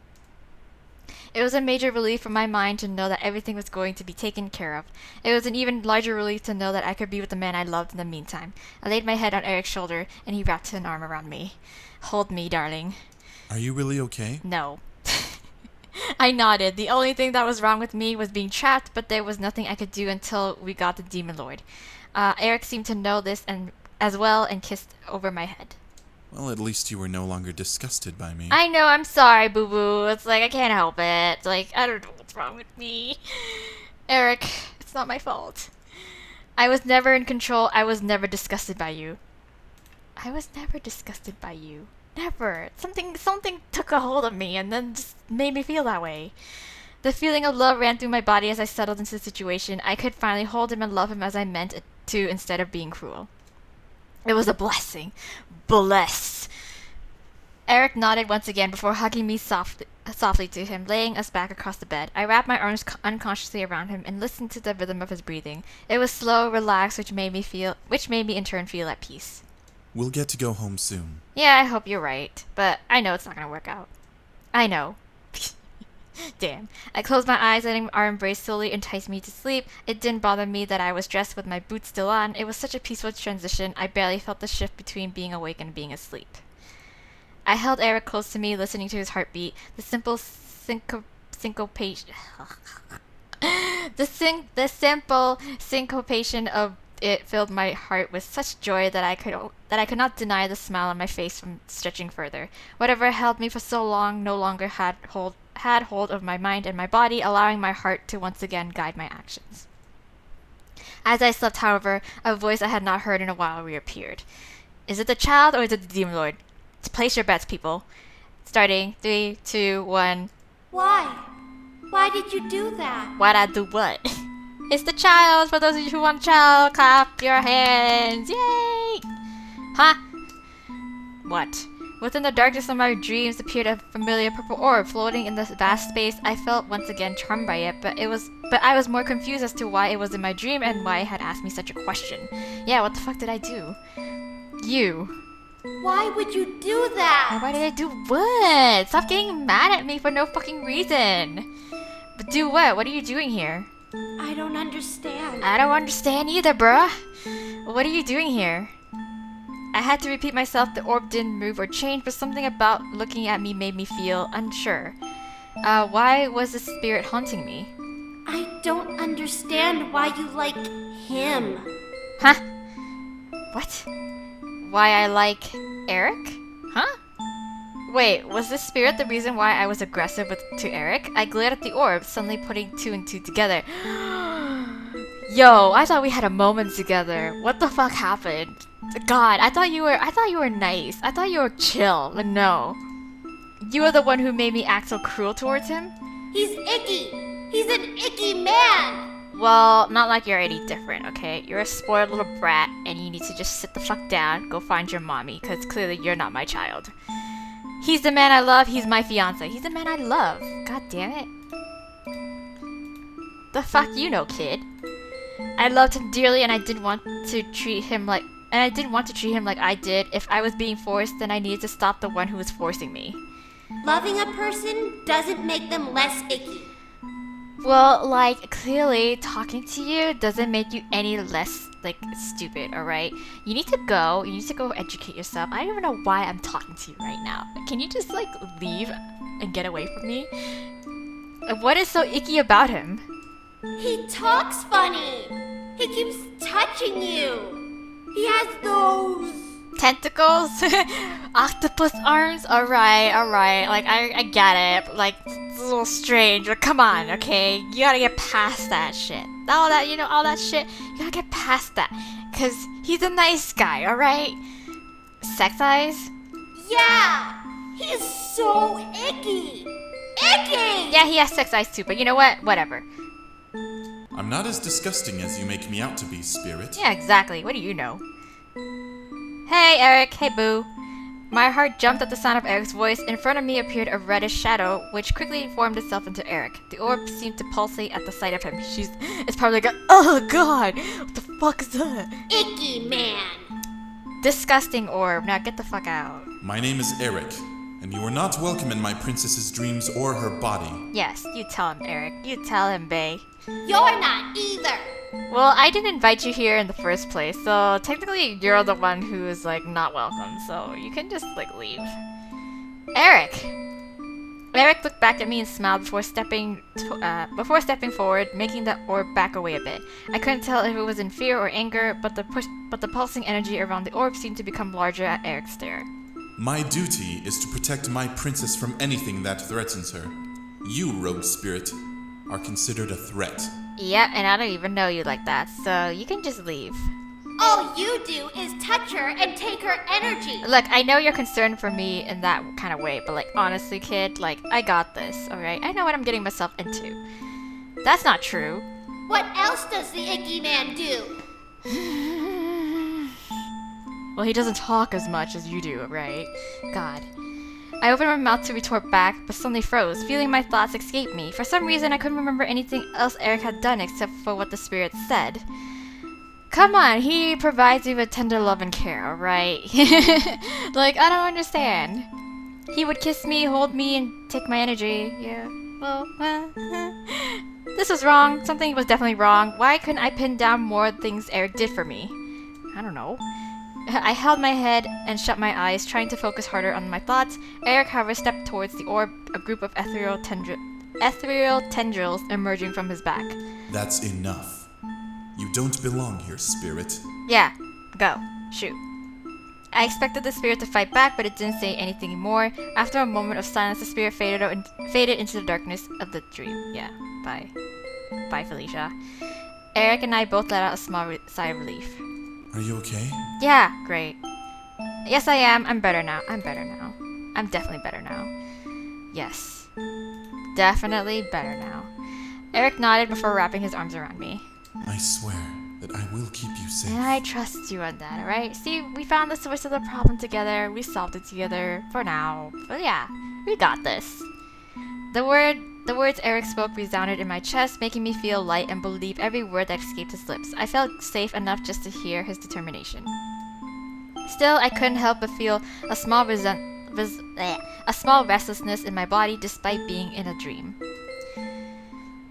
Speaker 1: It was a major relief for my mind to know that everything was going to be taken care of. It was an even larger relief to know that I could be with the man I loved in the meantime. I laid my head on Erik's shoulder, and he wrapped an arm around me. Hold me, darling.
Speaker 5: Are you really okay?
Speaker 1: No. I nodded. The only thing that was wrong with me was being trapped, but there was nothing I could do until we got the Demon Lord. Erik seemed to know this and as well and kissed over my head.
Speaker 5: Well, at least you were no longer disgusted by me.
Speaker 1: I know, I'm sorry, boo-boo. It's like, I can't help it. Like, I don't know what's wrong with me. Erik, it's not my fault. I was never in control. I was never disgusted by you. I was never disgusted by you. Never. Something took a hold of me and then just made me feel that way. The feeling of love ran through my body as I settled into the situation. I could finally hold him and love him as I meant to instead of being cruel. It was a blessing. Bless. Erik nodded once again before hugging me softly to him, laying us back across the bed. I wrapped my arms unconsciously around him and listened to the rhythm of his breathing. It was slow, relaxed, which made me in turn feel at peace.
Speaker 5: We'll get to go home soon.
Speaker 1: Yeah, I hope you're right, but I know it's not gonna work out. I know. Damn. I closed my eyes, letting our embrace slowly entice me to sleep. It didn't bother me that I was dressed with my boots still on. It was such a peaceful transition. I barely felt the shift between being awake and being asleep. I held Erik close to me, listening to his heartbeat. The simple syncopation of it filled my heart with such joy that I could not deny the smile on my face from stretching further. Whatever held me for so long no longer had hold of my mind and my body, allowing my heart to once again guide my actions. As I slept, however, a voice I had not heard in a while reappeared. Is it the child or is it the Demon Lord? Place your bets, people. Starting 3, 2, 1.
Speaker 8: Why? Why did you do that?
Speaker 1: Why'd I do what? It's the child! For those of you who want a child, clap your hands! Yay! Huh? What? Within the darkness of my dreams appeared a familiar purple orb floating in the vast space. I felt once again charmed by it, but I was more confused as to why it was in my dream and why it had asked me such a question. Yeah, what the fuck did I do? You.
Speaker 8: Why would you do that?
Speaker 1: Why did I do what? Stop getting mad at me for no fucking reason. But do what? What are you doing here?
Speaker 8: I don't understand.
Speaker 1: I don't understand either, bruh. What are you doing here? I had to repeat myself. The orb didn't move or change, but something about looking at me made me feel unsure. Why was the spirit haunting me?
Speaker 8: I don't understand why you like him.
Speaker 1: Huh? What? Why I like Erik? Huh? Wait, was this spirit the reason why I was aggressive to Erik? I glared at the orb, suddenly putting 2 and 2 together. Yo, I thought we had a moment together. What the fuck happened? God, I thought you were nice. I thought you were chill, but no. You were the one who made me act so cruel towards him?
Speaker 8: He's icky. He's an icky man.
Speaker 1: Well, not like you're any different, okay? You're a spoiled little brat, and you need to just sit the fuck down, go find your mommy, because clearly you're not my child. He's the man I love, he's my fiancé. He's the man I love. God damn it. The fuck you know, kid. I loved him dearly, and I didn't want to treat him like I did. If I was being forced, then I needed to stop the one who was forcing me.
Speaker 8: Loving a person doesn't make them less icky.
Speaker 1: Well, like, clearly, talking to you doesn't make you any less, like, stupid, alright? You need to go educate yourself. I don't even know why I'm talking to you right now. Can you just, like, leave and get away from me? What is so icky about him?
Speaker 8: He talks funny. He keeps touching you. He has those...
Speaker 1: tentacles? Octopus arms? Alright. Like, I get it. But, like, it's a little strange. But come on, okay? You gotta get past that shit. All that shit. You gotta get past that. Because he's a nice guy, alright? Sex eyes?
Speaker 8: Yeah! He's so icky! Icky!
Speaker 1: Yeah, he has sex eyes too, but you know what? Whatever.
Speaker 5: I'm not as disgusting as you make me out to be, Spirit.
Speaker 1: Yeah, exactly. What do you know? Hey, Erik. Hey, Boo. My heart jumped at the sound of Eric's voice. In front of me appeared a reddish shadow, which quickly formed itself into Erik. The orb seemed to pulsate at the sight of him. It's probably like, oh god, what the fuck is that?
Speaker 9: Icky man!
Speaker 1: Disgusting orb. Now get the fuck out.
Speaker 5: My name is Erik, and you are not welcome in my princess's dreams or her body.
Speaker 1: Yes, you tell him, Erik. You tell him, bae.
Speaker 9: You're not either!
Speaker 1: Well, I didn't invite you here in the first place, so technically you're the one who is, like, not welcome, so you can just, like, leave. Erik! Erik looked back at me and smiled before stepping forward, making the orb back away a bit. I couldn't tell if it was in fear or anger, but the pulsing energy around the orb seemed to become larger at Erik's stare.
Speaker 5: My duty is to protect my princess from anything that threatens her. You, rogue spirit, are considered a threat.
Speaker 1: Yeah, and I don't even know you like that, so you can just leave.
Speaker 9: All you do is touch her and take her energy!
Speaker 1: Look, I know you're concerned for me in that kind of way, but like, honestly, kid, like, I got this, alright? I know what I'm getting myself into. That's not true.
Speaker 9: What else does the icky man do?
Speaker 1: Well, he doesn't talk as much as you do, right? God. I opened my mouth to retort back, but suddenly froze, feeling my thoughts escape me. For some reason, I couldn't remember anything else Erik had done except for what the spirit said. Come on, he provides you with tender love and care, alright? Like, I don't understand. He would kiss me, hold me, and take my energy. Yeah, well, this was wrong. Something was definitely wrong. Why couldn't I pin down more things Erik did for me? I don't know. I held my head and shut my eyes, trying to focus harder on my thoughts. Erik, however, stepped towards the orb, a group of ethereal tendrils emerging from his back.
Speaker 5: That's enough. You don't belong here, spirit.
Speaker 1: Yeah, go. Shoot. I expected the spirit to fight back, but it didn't say anything more. After a moment of silence, the spirit faded into the darkness of the dream. Yeah, bye. Bye, Felicia. Erik and I both let out a small sigh of relief.
Speaker 5: Are you okay?
Speaker 1: Yeah, great. Yes, I am. I'm better now. I'm definitely better now. Yes. Definitely better now. Erik nodded before wrapping his arms around me.
Speaker 5: I swear that I will keep you safe.
Speaker 1: And I trust you on that, alright? See, we found the source of the problem together. We solved it together for now. But yeah, we got this. The words Erik spoke resounded in my chest, making me feel light and believe every word that escaped his lips. I felt safe enough just to hear his determination. Still, I couldn't help but feel a small restlessness in my body despite being in a dream.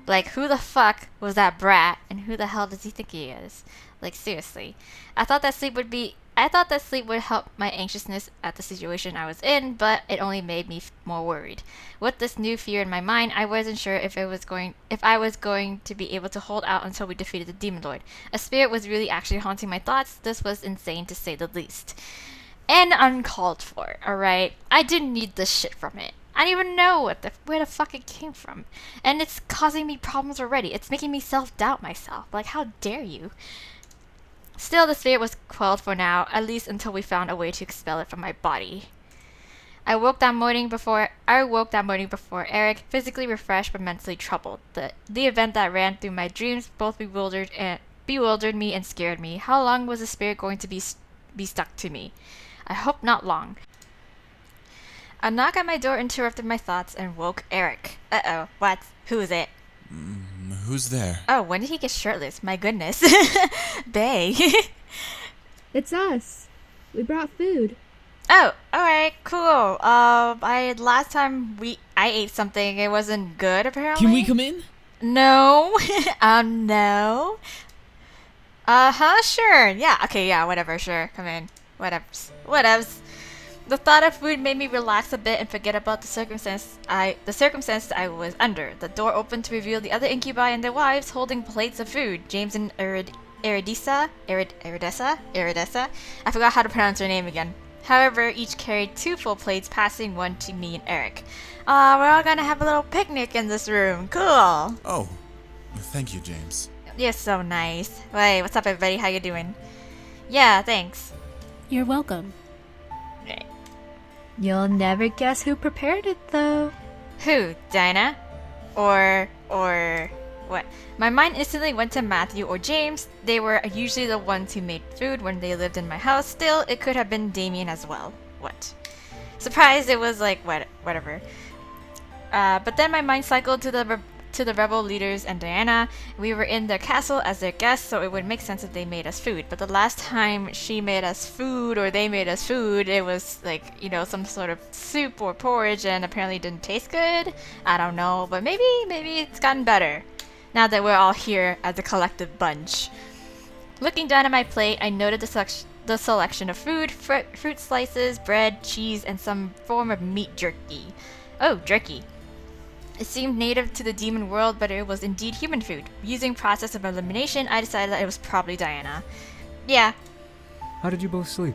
Speaker 1: Like, who the fuck was that brat, and who the hell does he think he is? Like, seriously. I thought that sleep would help my anxiousness at the situation I was in, but it only made me more worried. With this new fear in my mind, I wasn't sure if I was going to be able to hold out until we defeated the Demon Lord. A spirit was really actually haunting my thoughts. This was insane to say the least. And uncalled for, alright? I didn't need this shit from it. I don't even know where the fuck it came from. And it's causing me problems already. It's making me self-doubt myself. Like, how dare you? Still, the spirit was quelled for now, at least until we found a way to expel it from my body. I woke that morning before Erik, physically refreshed but mentally troubled. The event that ran through my dreams both bewildered me and scared me. How long was the spirit going to be stuck to me? I hope not long. A knock at my door interrupted my thoughts and woke Erik. Uh-oh, what? Who is it?
Speaker 5: Who's there?
Speaker 1: Oh, when did he get shirtless? My goodness. Bae.
Speaker 13: It's us. We brought food.
Speaker 1: Oh, alright, cool. Last time I ate something, it wasn't good apparently.
Speaker 14: Can we come in?
Speaker 1: No. No. Sure. Yeah, okay, yeah, whatever, sure. Come in. Whatevs. The thought of food made me relax a bit and forget about the circumstances I was under. The door opened to reveal the other incubi and their wives holding plates of food. James and Iridessa? I forgot how to pronounce her name again. However, each carried 2 full plates, passing one to me and Erik. We're all gonna have a little picnic in this room. Cool.
Speaker 5: Oh, thank you, James.
Speaker 1: You're so nice. Hey, what's up, everybody? How you doing? Yeah, thanks.
Speaker 2: You're welcome.
Speaker 13: You'll never guess who prepared it, though.
Speaker 1: Who? Dinah? Or what? My mind instantly went to Matthew or James. They were usually the ones who made food when they lived in my house. Still, it could have been Damien as well. what? Surprised it was like, whatever. But then my mind cycled to the rebel leaders and Diana. We were in their castle as their guests, so it would make sense if they made us food. But the last time she made us food, or they made us food, it was like, you know, some sort of soup or porridge, and apparently didn't taste good. I don't know, but maybe it's gotten better now that we're all here as a collective bunch. Looking down at my plate, I noted the selection of food: fruit slices, bread, cheese, and some form of meat jerky. Oh, jerky. It seemed native to the demon world, but it was indeed human food. Using process of elimination, I decided that it was probably Diana. Yeah.
Speaker 6: How did you both sleep?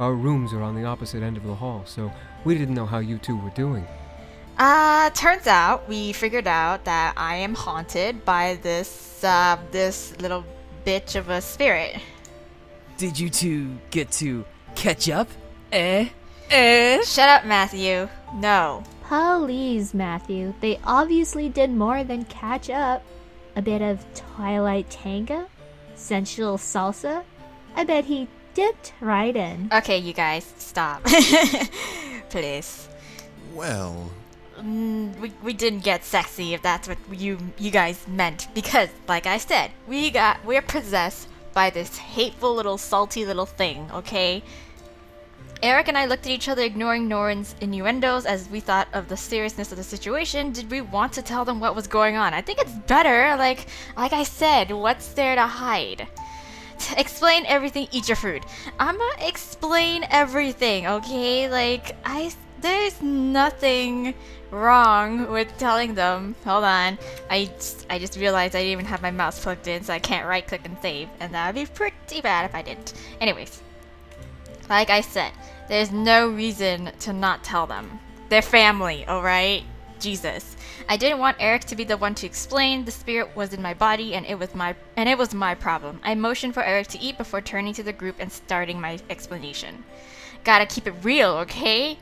Speaker 6: Our rooms are on the opposite end of the hall, so we didn't know how you two were doing.
Speaker 1: Turns out we figured out that I am haunted by this little bitch of a spirit.
Speaker 14: Did you two get to catch up?
Speaker 1: Shut up, Matthew. No.
Speaker 13: Please, Matthew. They obviously did more than catch up. A bit of Twilight Tango? Sensual salsa? I bet he dipped right in.
Speaker 1: Okay, you guys, stop. Please.
Speaker 5: Well...
Speaker 1: we didn't get sexy, if that's what you guys meant. Because, like I said, we're possessed by this hateful little salty little thing, okay? Erik and I looked at each other, ignoring Norin's innuendos as we thought of the seriousness of the situation. Did we want to tell them what was going on? I think it's better. Like I said, what's there to hide? Explain everything, eat your food. I'ma explain everything, okay? Like, there's nothing wrong with telling them. Hold on. I just realized I didn't even have my mouse plugged in, so I can't right click and save. And that would be pretty bad if I didn't. Anyways. Like I said, there's no reason to not tell them. They're family, alright? Jesus. I didn't want Erik to be the one to explain. The spirit was in my body, and it was my problem. I motioned for Erik to eat before turning to the group and starting my explanation. Gotta keep it real, okay?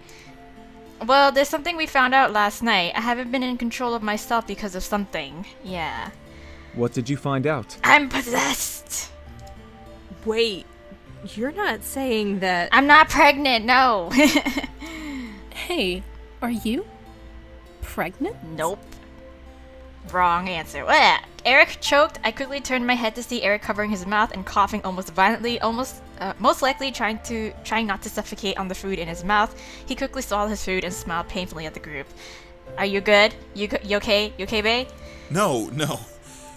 Speaker 1: Well, there's something we found out last night. I haven't been in control of myself because of something. Yeah.
Speaker 4: What did you find out?
Speaker 1: I'm possessed!
Speaker 15: Wait. You're not saying that...
Speaker 1: I'm not pregnant, no!
Speaker 2: Hey, are you pregnant?
Speaker 1: Nope. Wrong answer. Blech. Erik choked. I quickly turned my head to see Erik covering his mouth and coughing almost violently, most likely trying not to suffocate on the food in his mouth. He quickly swallowed his food and smiled painfully at the group. Are you good? You okay? You okay, babe?
Speaker 5: No.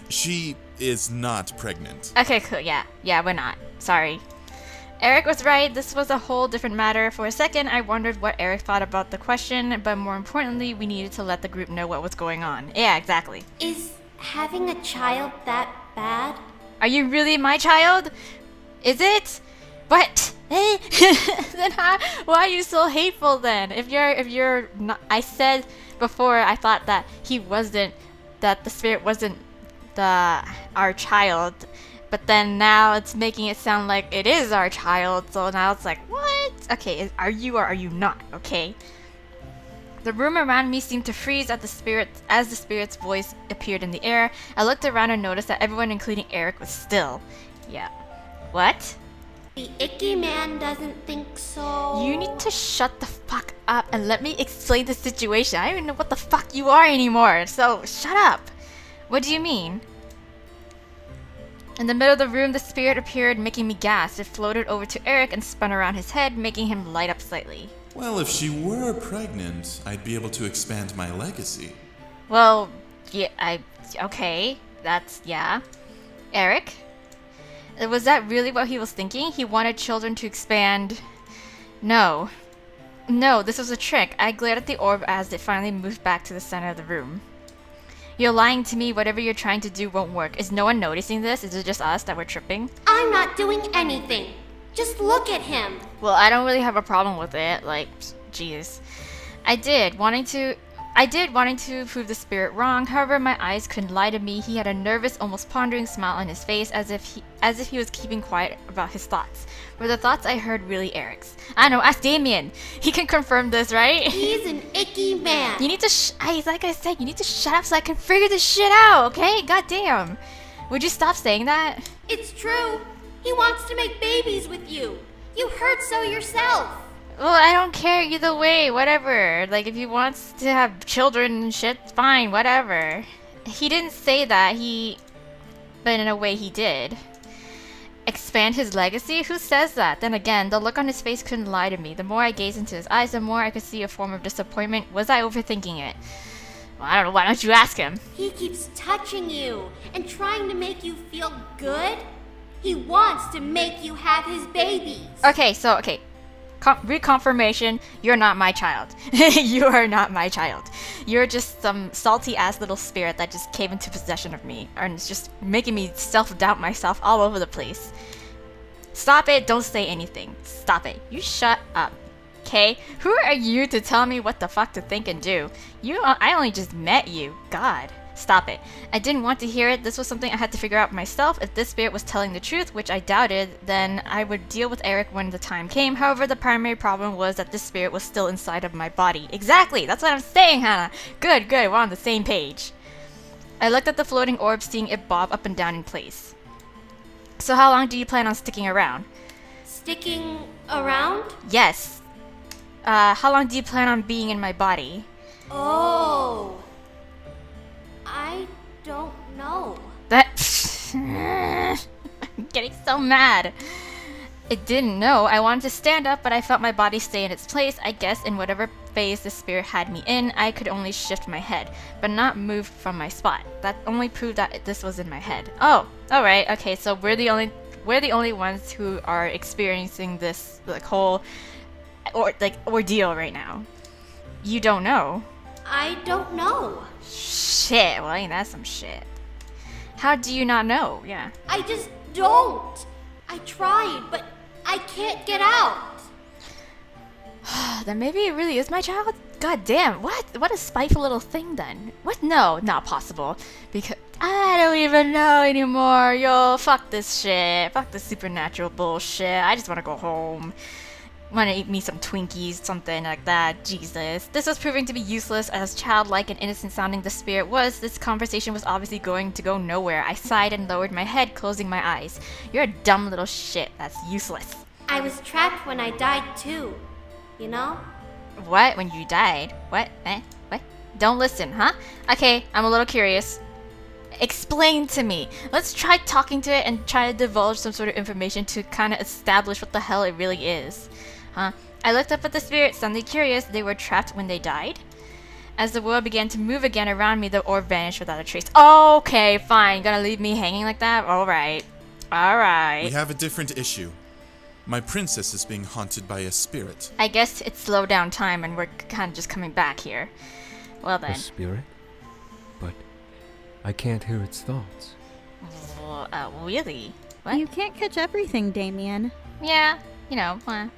Speaker 5: She is not pregnant.
Speaker 1: Okay, cool. Yeah, we're not. Sorry. Erik was right. This was a whole different matter. For a second, I wondered what Erik thought about the question, but more importantly, we needed to let the group know what was going on. Yeah, exactly.
Speaker 8: Is having a child that bad?
Speaker 1: Are you really my child? Is it? What? Then why are you so hateful then? If you're not, I said before I thought that the spirit wasn't our child. But then now it's making it sound like it is our child, so now it's like, what? Okay, are you or are you not, okay? The room around me seemed to freeze as the spirit's voice appeared in the air. I looked around and noticed that everyone, including Erik, was still. Yeah. What?
Speaker 8: The icky man doesn't think so.
Speaker 1: You need to shut the fuck up and let me explain the situation. I don't even know what the fuck you are anymore, so shut up. What do you mean? In the middle of the room, the spirit appeared, making me gasp. It floated over to Erik and spun around his head, making him light up slightly.
Speaker 5: Well, if she were pregnant, I'd be able to expand my legacy.
Speaker 1: Well, yeah, okay. Yeah. Erik? Was that really what he was thinking? He wanted children to expand... No, this was a trick. I glared at the orb as it finally moved back to the center of the room. You're lying to me. Whatever you're trying to do won't work. Is no one noticing this? Is it just us that we're tripping?
Speaker 8: I'm not doing anything. Just look at him.
Speaker 1: Well, I don't really have a problem with it. Like, jeez. I did, wanting to prove the spirit wrong. However, my eyes couldn't lie to me. He had a nervous, almost pondering smile on his face, as if he was keeping quiet about his thoughts. Were the thoughts I heard really Erik's? I don't know, ask Damien. He can confirm this, right?
Speaker 8: He's an icky man.
Speaker 1: You need to like I said, you need to shut up so I can figure this shit out, okay? Goddamn. Would you stop saying that?
Speaker 8: It's true. He wants to make babies with you. You heard so yourself.
Speaker 1: Well, I don't care either way, whatever. Like, if he wants to have children and shit, fine, whatever. He didn't say that, but in a way he did. Expand his legacy? Who says that? Then again, the look on his face couldn't lie to me. The more I gazed into his eyes, the more I could see a form of disappointment. Was I overthinking it? Well, I don't know, why don't you ask him?
Speaker 16: He keeps touching you and trying to make you feel good. He wants to make you have his babies.
Speaker 1: Okay. Reconfirmation, you're not my child. You are not my child. You're just some salty-ass little spirit that just came into possession of me. And it's just making me self-doubt myself all over the place. Stop it, don't say anything. Stop it. You shut up. Okay? Who are you to tell me what the fuck to think and do? I only just met you. God. Stop it. I didn't want to hear it. This was something I had to figure out myself. If this spirit was telling the truth, which I doubted, then I would deal with Erik when the time came. However, the primary problem was that this spirit was still inside of my body. Exactly! That's what I'm saying, Hana! Good, we're on the same page. I looked at the floating orb, seeing it bob up and down in place. So how long do you plan on sticking around?
Speaker 16: Sticking around?
Speaker 1: Yes. How long do you plan on being in my body?
Speaker 16: Oh... I don't know.
Speaker 1: I'm getting so mad. I didn't know. I wanted to stand up, but I felt my body stay in its place. I guess in whatever phase the spirit had me in, I could only shift my head, but not move from my spot. That only proved that this was in my head. Oh, alright, okay, so we're the only ones who are experiencing this whole ordeal right now. You don't know.
Speaker 16: I don't know.
Speaker 1: Shit, well, ain't that some shit. How do you not know? Yeah.
Speaker 16: I just don't. I tried, but I can't get out.
Speaker 1: Then maybe it really is my child? God damn, what? What a spiteful little thing then. What? No, not possible. Because I don't even know anymore. Yo, fuck this shit. Fuck this supernatural bullshit. I just want to go home. Want to eat me some Twinkies, something like that. Jesus. This was proving to be useless. As childlike and innocent sounding the spirit was, this conversation was obviously going to go nowhere. I sighed and lowered my head, closing my eyes. You're a dumb little shit. That's useless.
Speaker 16: I was trapped when I died too. You know?
Speaker 1: What? When you died? What? What? Don't listen, huh? Okay, I'm a little curious. Explain to me. Let's try talking to it and try to divulge some sort of information to kind of establish what the hell it really is. Huh? I looked up at the spirit, suddenly curious. They were trapped when they died? As the world began to move again around me, the orb vanished without a trace. Okay, fine. Gonna leave me hanging like that? Alright. Alright.
Speaker 5: We have a different issue. My princess is being haunted by a spirit.
Speaker 1: I guess it's slowed down time and we're kind of just coming back here. Well then.
Speaker 6: A spirit? But I can't hear its thoughts.
Speaker 1: Really? What?
Speaker 17: You can't catch everything, Damien.
Speaker 1: Yeah, you know, yeah.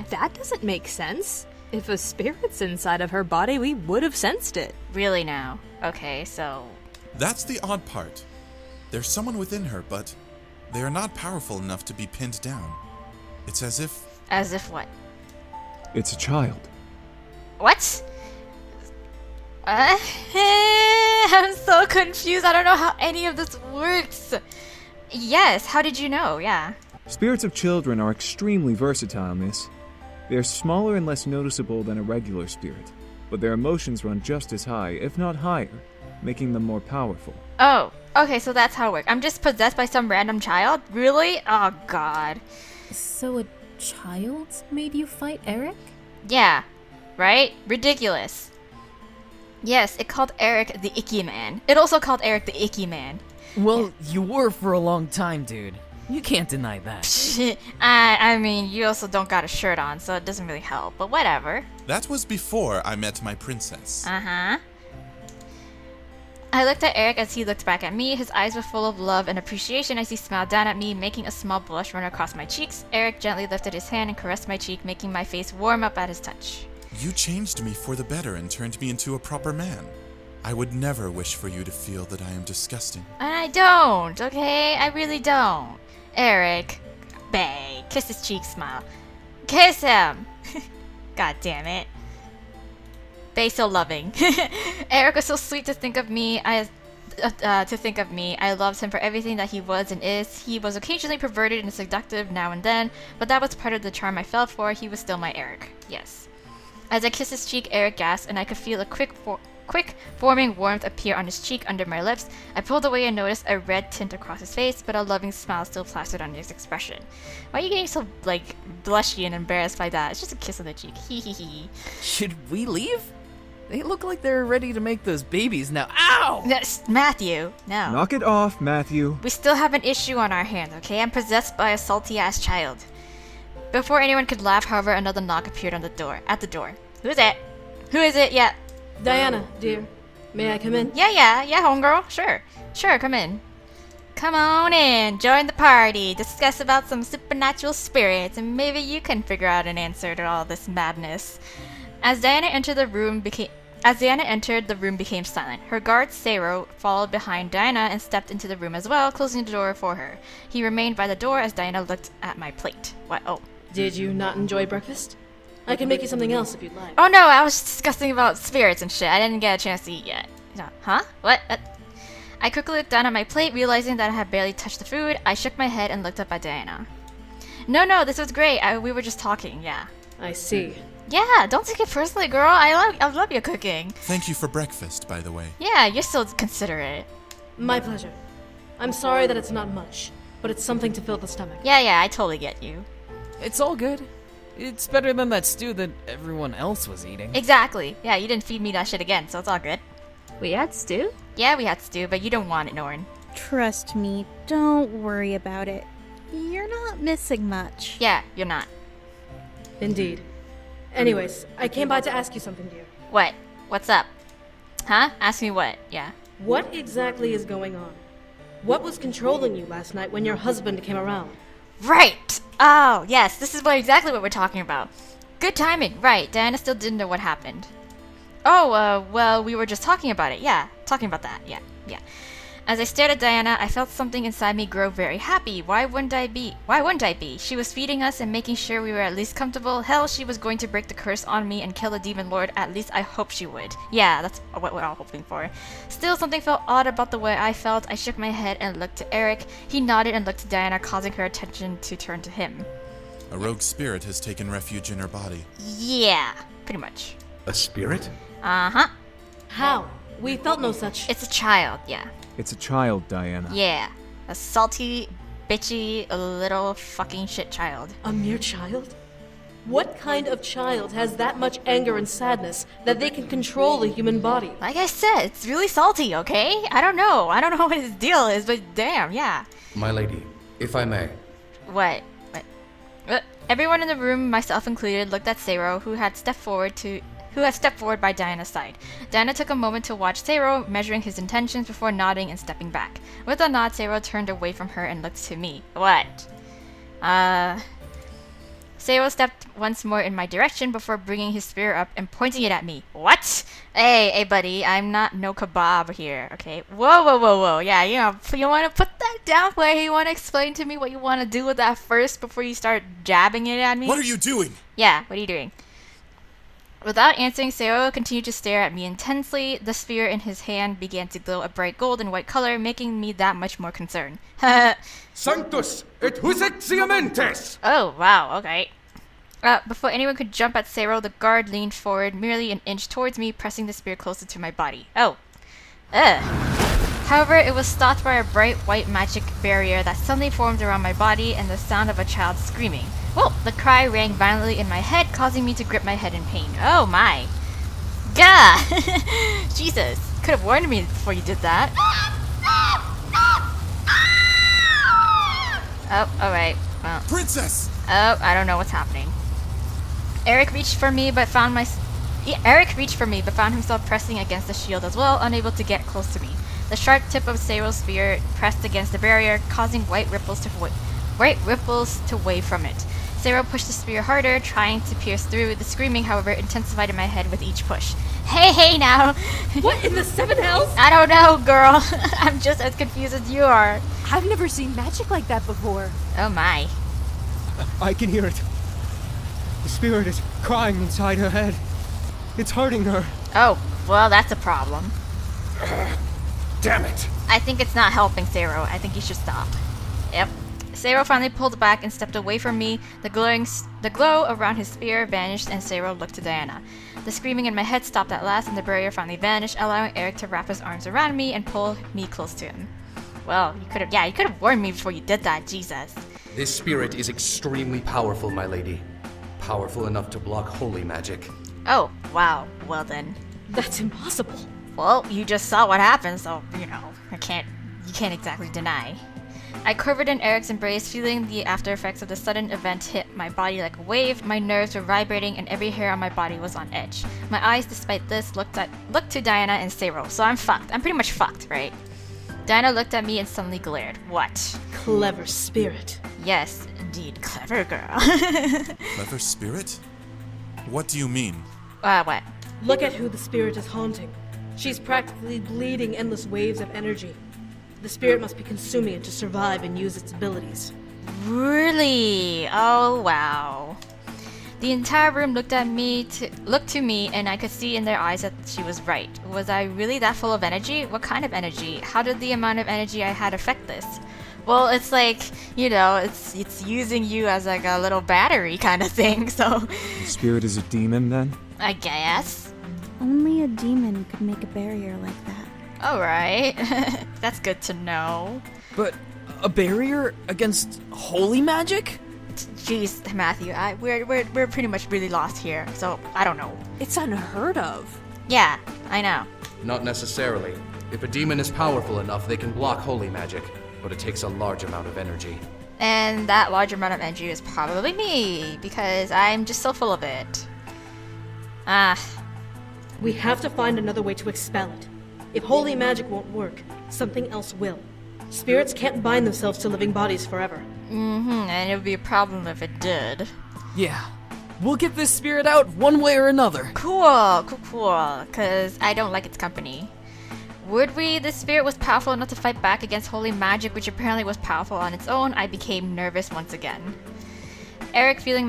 Speaker 15: That doesn't make sense. If a spirit's inside of her body, we would have sensed it.
Speaker 1: Really now? Okay, so...
Speaker 5: That's the odd part. There's someone within her, but they are not powerful enough to be pinned down. It's as if...
Speaker 1: As if what?
Speaker 4: It's a child.
Speaker 1: What? I'm so confused. I don't know how any of this works. Yes, how did you know? Yeah.
Speaker 4: Spirits of children are extremely versatile, miss. They are smaller and less noticeable than a regular spirit, but their emotions run just as high, if not higher, making them more powerful.
Speaker 1: Oh, okay, so that's how it works. I'm just possessed by some random child? Really? Oh, God.
Speaker 18: So a child made you fight Erik?
Speaker 1: Yeah, right? Ridiculous. Yes, it called Erik the Icky Man. It also called Erik the Icky Man.
Speaker 14: Well, you were for a long time, dude. You can't deny that.
Speaker 1: I mean, you also don't got a shirt on, so it doesn't really help, but whatever.
Speaker 5: That was before I met my princess.
Speaker 1: Uh-huh. I looked at Erik as he looked back at me. His eyes were full of love and appreciation as he smiled down at me, making a small blush run across my cheeks. Erik gently lifted his hand and caressed my cheek, making my face warm up at his touch.
Speaker 5: You changed me for the better and turned me into a proper man. I would never wish for you to feel that I am disgusting.
Speaker 1: And I don't, okay? I really don't. Erik, bae, kiss his cheek, smile. Kiss him! God damn it. Bae so loving. Erik was so sweet to think of me. I loved him for everything that he was and is. He was occasionally perverted and seductive now and then, but that was part of the charm I fell for. He was still my Erik. Yes. As I kissed his cheek, Erik gasped, and I could feel a quick forming warmth appear on his cheek under my lips. I pulled away and noticed a red tint across his face, but a loving smile still plastered on his expression. Why are you getting so, like, blushy and embarrassed by that? It's just a kiss on the cheek. Hee hee hee.
Speaker 14: Should we leave? They look like they're ready to make those babies now. Ow!
Speaker 1: Matthew, no.
Speaker 4: Knock it off, Matthew.
Speaker 1: We still have an issue on our hands, okay? I'm possessed by a salty-ass child. Before anyone could laugh, however, another knock appeared at the door. Who's it? Who is it? Yeah.
Speaker 3: Diana, dear. May I come in?
Speaker 1: Yeah, homegirl. Sure, come in. Come on in, join the party, discuss about some supernatural spirits, and maybe you can figure out an answer to all this madness. As Diana entered, the room became silent. Her guard, Sero, followed behind Diana and stepped into the room as well, closing the door for her. He remained by the door as Diana looked at my plate. What? Oh.
Speaker 3: Did you not enjoy breakfast? I can make you something else if you'd like.
Speaker 1: Oh no, I was discussing about spirits and shit. I didn't get a chance to eat yet. Huh? What? I quickly looked down at my plate, realizing that I had barely touched the food. I shook my head and looked up at Diana. No, this was great. We were just talking, yeah.
Speaker 3: I see.
Speaker 1: Yeah, don't take it personally, girl. I love your cooking.
Speaker 5: Thank you for breakfast, by the way.
Speaker 1: Yeah, you're so considerate.
Speaker 3: My pleasure. I'm sorry that it's not much, but it's something to fill the stomach.
Speaker 1: Yeah, I totally get you.
Speaker 14: It's all good. It's better than that stew that everyone else was eating.
Speaker 1: Exactly. Yeah, you didn't feed me that shit again, so it's all good.
Speaker 13: We had stew?
Speaker 1: Yeah, we had stew, but you don't want it, Norn.
Speaker 17: Trust me, don't worry about it. You're not missing much.
Speaker 1: Yeah, you're not.
Speaker 3: Indeed. Anyways, I came by to ask you something, dear.
Speaker 1: What? What's up? Huh? Ask me what? Yeah.
Speaker 3: What exactly is going on? What was controlling you last night when your husband came around?
Speaker 1: Right! Oh, yes, this is exactly what we're talking about. Good timing, right. Diana still didn't know what happened. Oh, well, we were just talking about it. Yeah, talking about that. Yeah. As I stared at Diana, I felt something inside me grow very happy. Why wouldn't I be? She was feeding us and making sure we were at least comfortable. Hell, she was going to break the curse on me and kill the demon lord. At least I hope she would. Yeah, that's what we're all hoping for. Still, something felt odd about the way I felt. I shook my head and looked to Erik. He nodded and looked to Diana, causing her attention to turn to him.
Speaker 5: A rogue spirit has taken refuge in her body.
Speaker 1: Yeah, pretty much.
Speaker 11: A spirit?
Speaker 1: Uh-huh.
Speaker 3: How? We felt no such...
Speaker 1: It's a child, yeah.
Speaker 4: It's a child, Diana.
Speaker 1: Yeah. A salty, bitchy, little fucking shit child.
Speaker 3: A mere child? What kind of child has that much anger and sadness that they can control the human body?
Speaker 1: Like I said, it's really salty, okay? I don't know what his deal is, but damn, yeah.
Speaker 11: My lady, if I may.
Speaker 1: What? Everyone in the room, myself included, looked at Sero, who had stepped forward by Diana's side. Diana took a moment to watch Sero, measuring his intentions before nodding and stepping back. With a nod, Sero turned away from her and looked to me. What? Sero stepped once more in my direction before bringing his spear up and pointing it at me. What? Hey, buddy, I'm not no kebab here, okay? Whoa. Yeah, you want to put that down where you want to explain to me what you want to do with that first before you start jabbing it at me?
Speaker 5: What are you doing?
Speaker 1: Yeah, what are you doing? Without answering, Sero continued to stare at me intensely. The spear in his hand began to glow a bright gold and white color, making me that much more concerned.
Speaker 19: Sanctus et husexiamentes!
Speaker 1: Oh, wow, okay. Before anyone could jump at Sero, the guard leaned forward merely an inch towards me, pressing the spear closer to my body. Oh. However, it was stopped by a bright white magic barrier that suddenly formed around my body and the sound of a child screaming. Whoa! The cry rang violently in my head, causing me to grip my head in pain. Oh my. Gah! Jesus. Could have warned me before you did that. Oh, alright. Well.
Speaker 5: Princess!
Speaker 1: Oh, I don't know what's happening. Erik reached for me, but found himself pressing against the shield as well, unable to get close to me. The sharp tip of Sero's spear pressed against the barrier, causing white ripples to wave from it. Sero pushed the spear harder, trying to pierce through. The screaming, however, intensified in my head with each push. Hey now!
Speaker 3: What in the seven hells?
Speaker 1: I don't know, girl. I'm just as confused as you are.
Speaker 15: I've never seen magic like that before.
Speaker 1: Oh my.
Speaker 6: I can hear it. The spirit is crying inside her head. It's hurting her.
Speaker 1: Oh, well, that's a problem.
Speaker 19: Damn it.
Speaker 1: I think it's not helping, Sero. I think you should stop. Yep. Sero finally pulled back and stepped away from me. The glow around his spear vanished, and Sero looked to Diana. The screaming in my head stopped at last, and the barrier finally vanished, allowing Erik to wrap his arms around me and pull me close to him. Well, you could have warned me before you did that, Jesus.
Speaker 11: This spirit is extremely powerful, my lady. Powerful enough to block holy magic.
Speaker 1: Oh, wow. Well then.
Speaker 15: That's impossible.
Speaker 1: Well, you just saw what happened, so, you can't exactly deny. I quivered in Erik's embrace, feeling the after effects of the sudden event hit my body like a wave. My nerves were vibrating and every hair on my body was on edge. My eyes, despite this, looked to Diana and Sero, so I'm fucked. I'm pretty much fucked, right? Diana looked at me and suddenly glared. What?
Speaker 3: Clever spirit.
Speaker 1: Yes, indeed, clever girl.
Speaker 5: Clever spirit? What do you mean?
Speaker 1: What?
Speaker 3: Look at who the spirit is haunting. She's practically bleeding endless waves of energy. The spirit must be consuming it to survive and use its abilities.
Speaker 1: Really? Oh, wow. The entire room looked to me, and I could see in their eyes that she was right. Was I really that full of energy? What kind of energy? How did the amount of energy I had affect this? Well, it's like, it's using you as like a little battery kind of thing, so...
Speaker 4: The spirit is a demon, then?
Speaker 1: I guess.
Speaker 17: Only a demon could make a barrier like that.
Speaker 1: Alright. That's good to know.
Speaker 14: But a barrier against holy magic?
Speaker 1: Jeez, Matthew, we're pretty much really lost here, so I don't know.
Speaker 15: It's unheard of.
Speaker 1: Yeah, I know.
Speaker 11: Not necessarily. If a demon is powerful enough, they can block holy magic, but it takes a large amount of energy.
Speaker 1: And that large amount of energy is probably me, because I'm just so full of it.
Speaker 3: We have to find another way to expel it. If holy magic won't work, something else will. Spirits can't bind themselves to living bodies forever.
Speaker 1: And it would be a problem if it did.
Speaker 14: Yeah. We'll get this spirit out one way or another.
Speaker 1: Cool, because I don't like its company. Would we? The spirit was powerful enough to fight back against holy magic, which apparently was powerful on its own. I became nervous once again. Erik, feeling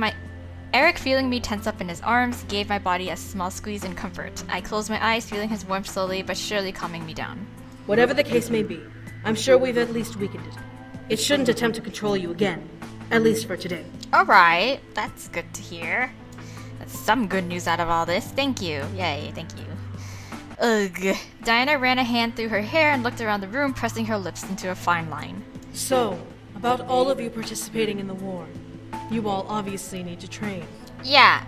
Speaker 1: me tense up in his arms, gave my body a small squeeze in comfort. I closed my eyes, feeling his warmth slowly but surely calming me down.
Speaker 3: Whatever the case may be, I'm sure we've at least weakened it. It shouldn't attempt to control you again, at least for today.
Speaker 1: Alright, that's good to hear. That's some good news out of all this. Thank you. Yay, thank you. Ugh. Diana ran a hand through her hair and looked around the room, pressing her lips into a fine line.
Speaker 3: So, about all of you participating in the war, you all obviously need to train.
Speaker 1: Yeah.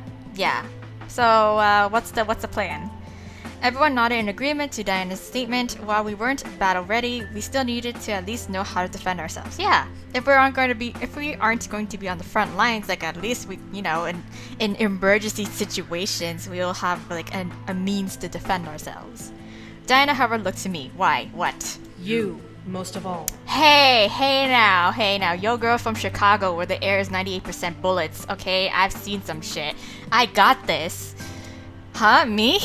Speaker 1: So, what's the plan? Everyone nodded in agreement to Diana's statement. While we weren't battle ready, we still needed to at least know how to defend ourselves. Yeah, if we aren't going to be on the front lines, like at least we, in emergency situations, we'll have like a means to defend ourselves. Diana, however, looked to me. Why? What?
Speaker 3: You, most of all.
Speaker 1: Hey now, yo girl from Chicago where the air is 98% bullets, okay? I've seen some shit. I got this. Huh? Me?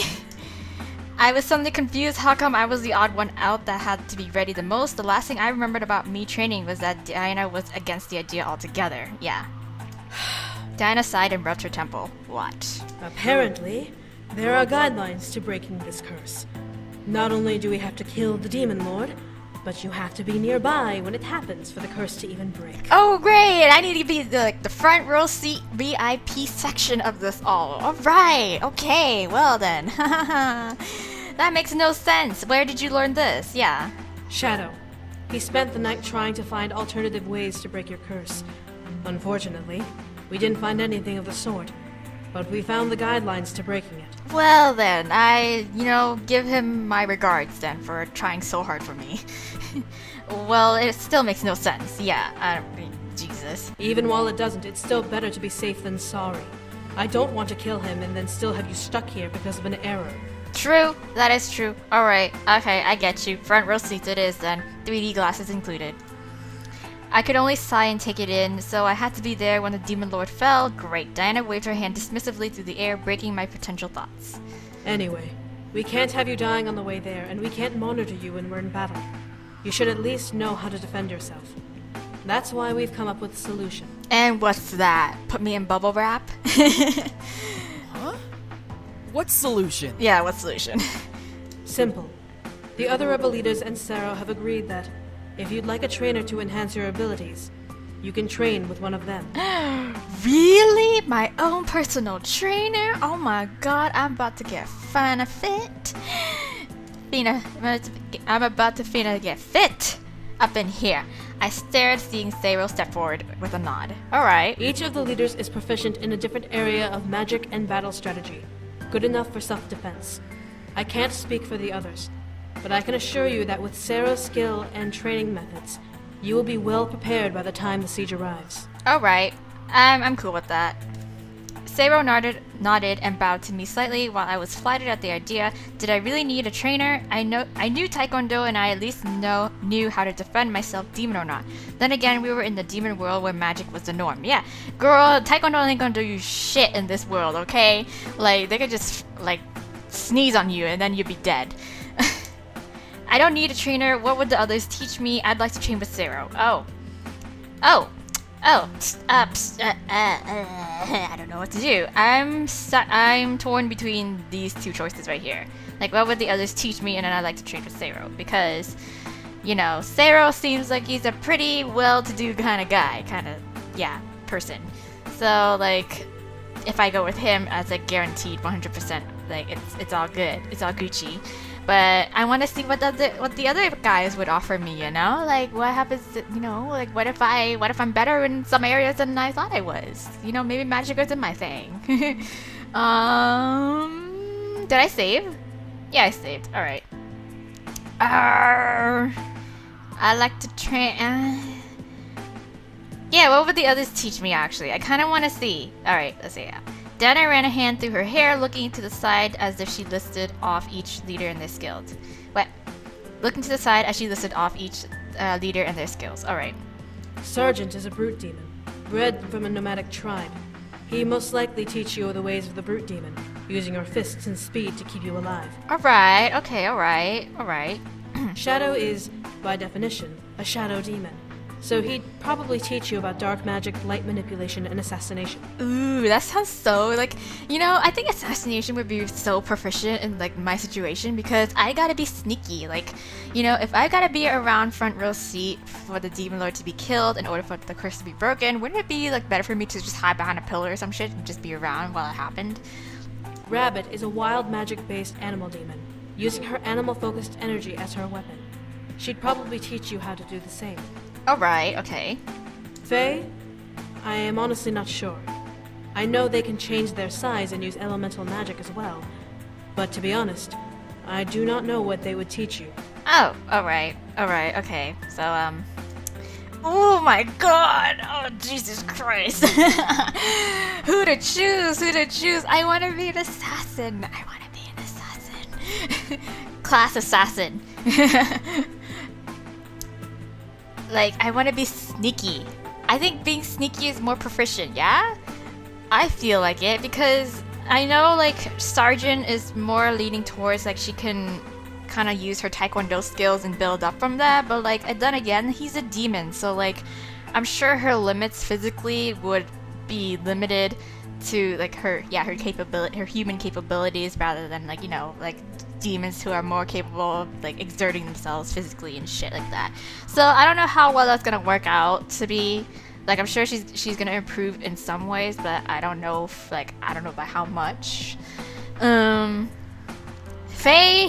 Speaker 1: I was suddenly confused. How come I was the odd one out that had to be ready the most? The last thing I remembered about me training was that Diana was against the idea altogether. Yeah. Diana sighed and rubbed her temple. What?
Speaker 3: Apparently, there are guidelines to breaking this curse. Not only do we have to kill the demon lord, but you have to be nearby when it happens for the curse to even break.
Speaker 1: Oh, great! I need to be the front row seat VIP section of this all. Alright, okay, well then. That makes no sense. Where did you learn this? Yeah.
Speaker 3: Shadow. He spent the night trying to find alternative ways to break your curse. Unfortunately, we didn't find anything of the sort, but we found the guidelines to breaking it.
Speaker 1: Well then, I, give him my regards then for trying so hard for me. Well, it still makes no sense. Yeah, Jesus.
Speaker 3: Even while it doesn't, it's still better to be safe than sorry. I don't want to kill him and then still have you stuck here because of an error.
Speaker 1: True, that is true. Alright, okay, I get you. Front row seats it is then. 3D glasses included. I could only sigh and take it in, so I had to be there when the demon lord fell. Great. Diana waved her hand dismissively through the air, breaking my potential thoughts.
Speaker 3: Anyway, we can't have you dying on the way there, and we can't monitor you when we're in battle. You should at least know how to defend yourself. That's why we've come up with a solution.
Speaker 1: And what's that? Put me in bubble wrap?
Speaker 14: Huh? What solution?
Speaker 1: Yeah, what solution?
Speaker 3: Simple. The other rebel leaders and Sarah have agreed that if you'd like a trainer to enhance your abilities, You can train with one of them.
Speaker 1: Really? My own personal trainer? Oh my god, I'm about to get finna fit. I'm about to finna get fit up in here. I stared, seeing Zero step forward with a nod. Alright.
Speaker 3: Each of the leaders is proficient in a different area of magic and battle strategy. Good enough for self-defense. I can't speak for the others, but I can assure you that with Zero's skill and training methods, you will be well prepared by the time the siege arrives.
Speaker 1: Alright. I'm cool with that. Zero nodded and bowed to me slightly while I was flattered at the idea. Did I really need a trainer? I knew Taekwondo and I at least knew how to defend myself, demon or not. Then again, we were in the demon world where magic was the norm. Yeah, girl, Taekwondo ain't gonna do you shit in this world, okay? Like, they could just, like, sneeze on you and then you'd be dead. I don't need a trainer. What would the others teach me? I'd like to train with Zero. I don't know what to do. I'm torn between these two choices right here. Like, what would the others teach me? And then I'd like to train with Zero because, you know, Zero seems like he's a pretty well-to-do kind of guy, person. So, like, if I go with him as a guaranteed 100%, like, it's all good. It's all Gucci. But I want to see what the other guys would offer me, you know? Like, what happens, you know? Like, what if I'm better in some areas than I thought I was? You know, maybe magic isn't my thing. Did I save? Yeah, I saved. Alright. I like to train... yeah, what would the others teach me, actually? I kind of want to see. Alright, let's see. Dana ran a hand through her hair, looking to the side as if she listed off each leader in their skills. What? Looking to the side as she listed off each leader and their skills. Alright.
Speaker 3: Sergeant is a brute demon, bred from a nomadic tribe. He most likely teach you the ways of the brute demon, using your fists and speed to keep you alive.
Speaker 1: Alright, okay, alright.
Speaker 3: Shadow is, by definition, a shadow demon. So he'd probably teach you about dark magic, light manipulation, and assassination.
Speaker 1: Ooh, that sounds so, like, you know, I think assassination would be so proficient in, like, my situation because I gotta be sneaky. Like, you know, if I gotta be around front row seat for the demon lord to be killed in order for the curse to be broken, wouldn't it be, like, better for me to just hide behind a pillar or some shit and just be around while it happened?
Speaker 3: Rabbit is a wild magic-based animal demon, using her animal-focused energy as her weapon. She'd probably teach you how to do the same.
Speaker 1: Alright, okay.
Speaker 3: Fae? I am honestly not sure. I know they can change their size and use elemental magic as well. But to be honest, I do not know what they would teach you.
Speaker 1: Oh, alright, okay. So, oh my god! Oh, Jesus Christ! Who to choose? I want to be an assassin! Class assassin. Like, I want to be sneaky. I think being sneaky is more proficient, yeah? I feel like it, because I know, like, Sergeant is more leaning towards, like, she can kind of use her Taekwondo skills and build up from that, but, like, then again, he's a demon, so, like, I'm sure her limits physically would be limited to, like, her human capabilities rather than, like, you know, like, demons who are more capable of, like, exerting themselves physically and shit like that. So I don't know how well that's gonna work out to be. Like, I'm sure she's gonna improve in some ways, but I don't know if, like, I don't know by how much. Faye,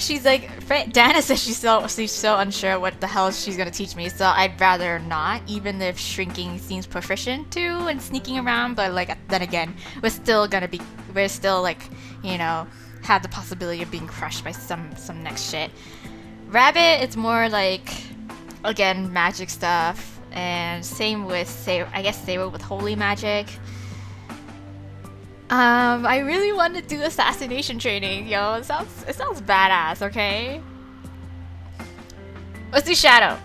Speaker 1: Dana says she's so unsure what the hell she's gonna teach me, so I'd rather not, even if shrinking seems proficient too and sneaking around, but, like, then again, we're still like, you know, have the possibility of being crushed by some next shit. Rabbit, it's more like, again, magic stuff, and same with Zero with holy magic. I really want to do assassination training, yo. It sounds badass, okay? Let's do Shadow.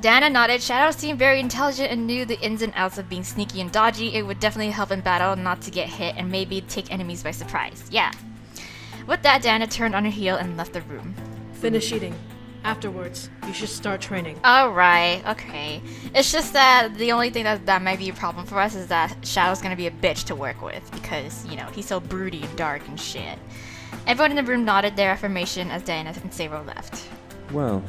Speaker 1: Dana nodded. Shadow seemed very intelligent and knew the ins and outs of being sneaky and dodgy. It would definitely help in battle not to get hit and maybe take enemies by surprise. Yeah. With that, Dana turned on her heel and left the room.
Speaker 3: Finish eating. Afterwards, you should start training.
Speaker 1: Alright, okay. It's just that the only thing that might be a problem for us is that Shadow's gonna be a bitch to work with because, you know, he's so broody and dark and shit. Everyone in the room nodded their affirmation as Diana and Zero left.
Speaker 4: Well,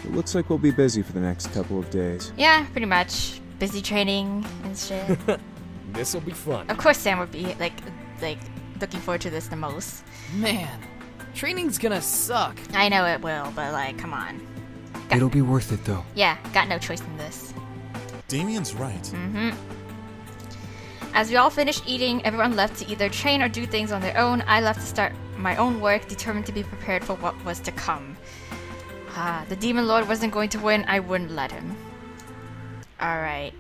Speaker 4: it looks like we'll be busy for the next couple of days.
Speaker 1: Yeah, pretty much. busy training and shit.
Speaker 12: This'll be fun.
Speaker 1: Of course Sam would be like looking forward to this the most.
Speaker 14: Man, training's gonna suck.
Speaker 1: I know it will, but like, come on.
Speaker 6: It'll be worth it though.
Speaker 1: Yeah, got no choice in this.
Speaker 5: Damien's right.
Speaker 1: Mm-hmm. As we all finished eating, everyone left to either train or do things on their own. I left to start my own work, determined to be prepared for what was to come. The Demon Lord wasn't going to win, I wouldn't let him. Alright.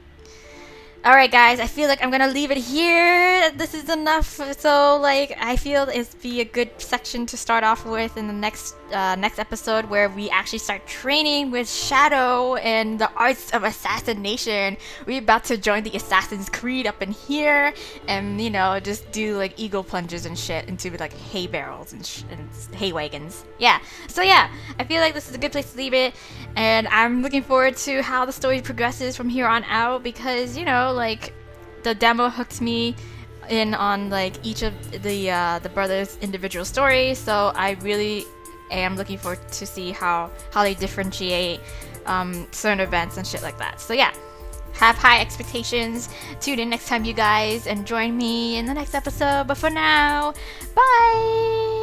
Speaker 1: Alright guys, I feel like I'm gonna leave it here. This is enough. So like, I feel it'd be a good section to start off with in the next episode, where we actually start training with Shadow and the arts of assassination. We're about to join the Assassin's Creed up in here, and you know, just do like eagle plunges and shit into like hay barrels and hay wagons. Yeah. So yeah, I feel like this is a good place to leave it, and I'm looking forward to how the story progresses from here on out, because you know, like, the demo hooked me in on like each of the brothers' individual stories, so I really am looking forward to see how they differentiate certain events and shit like that. So yeah, have high expectations. Tune in next time, you guys, and join me in the next episode. But for now, bye!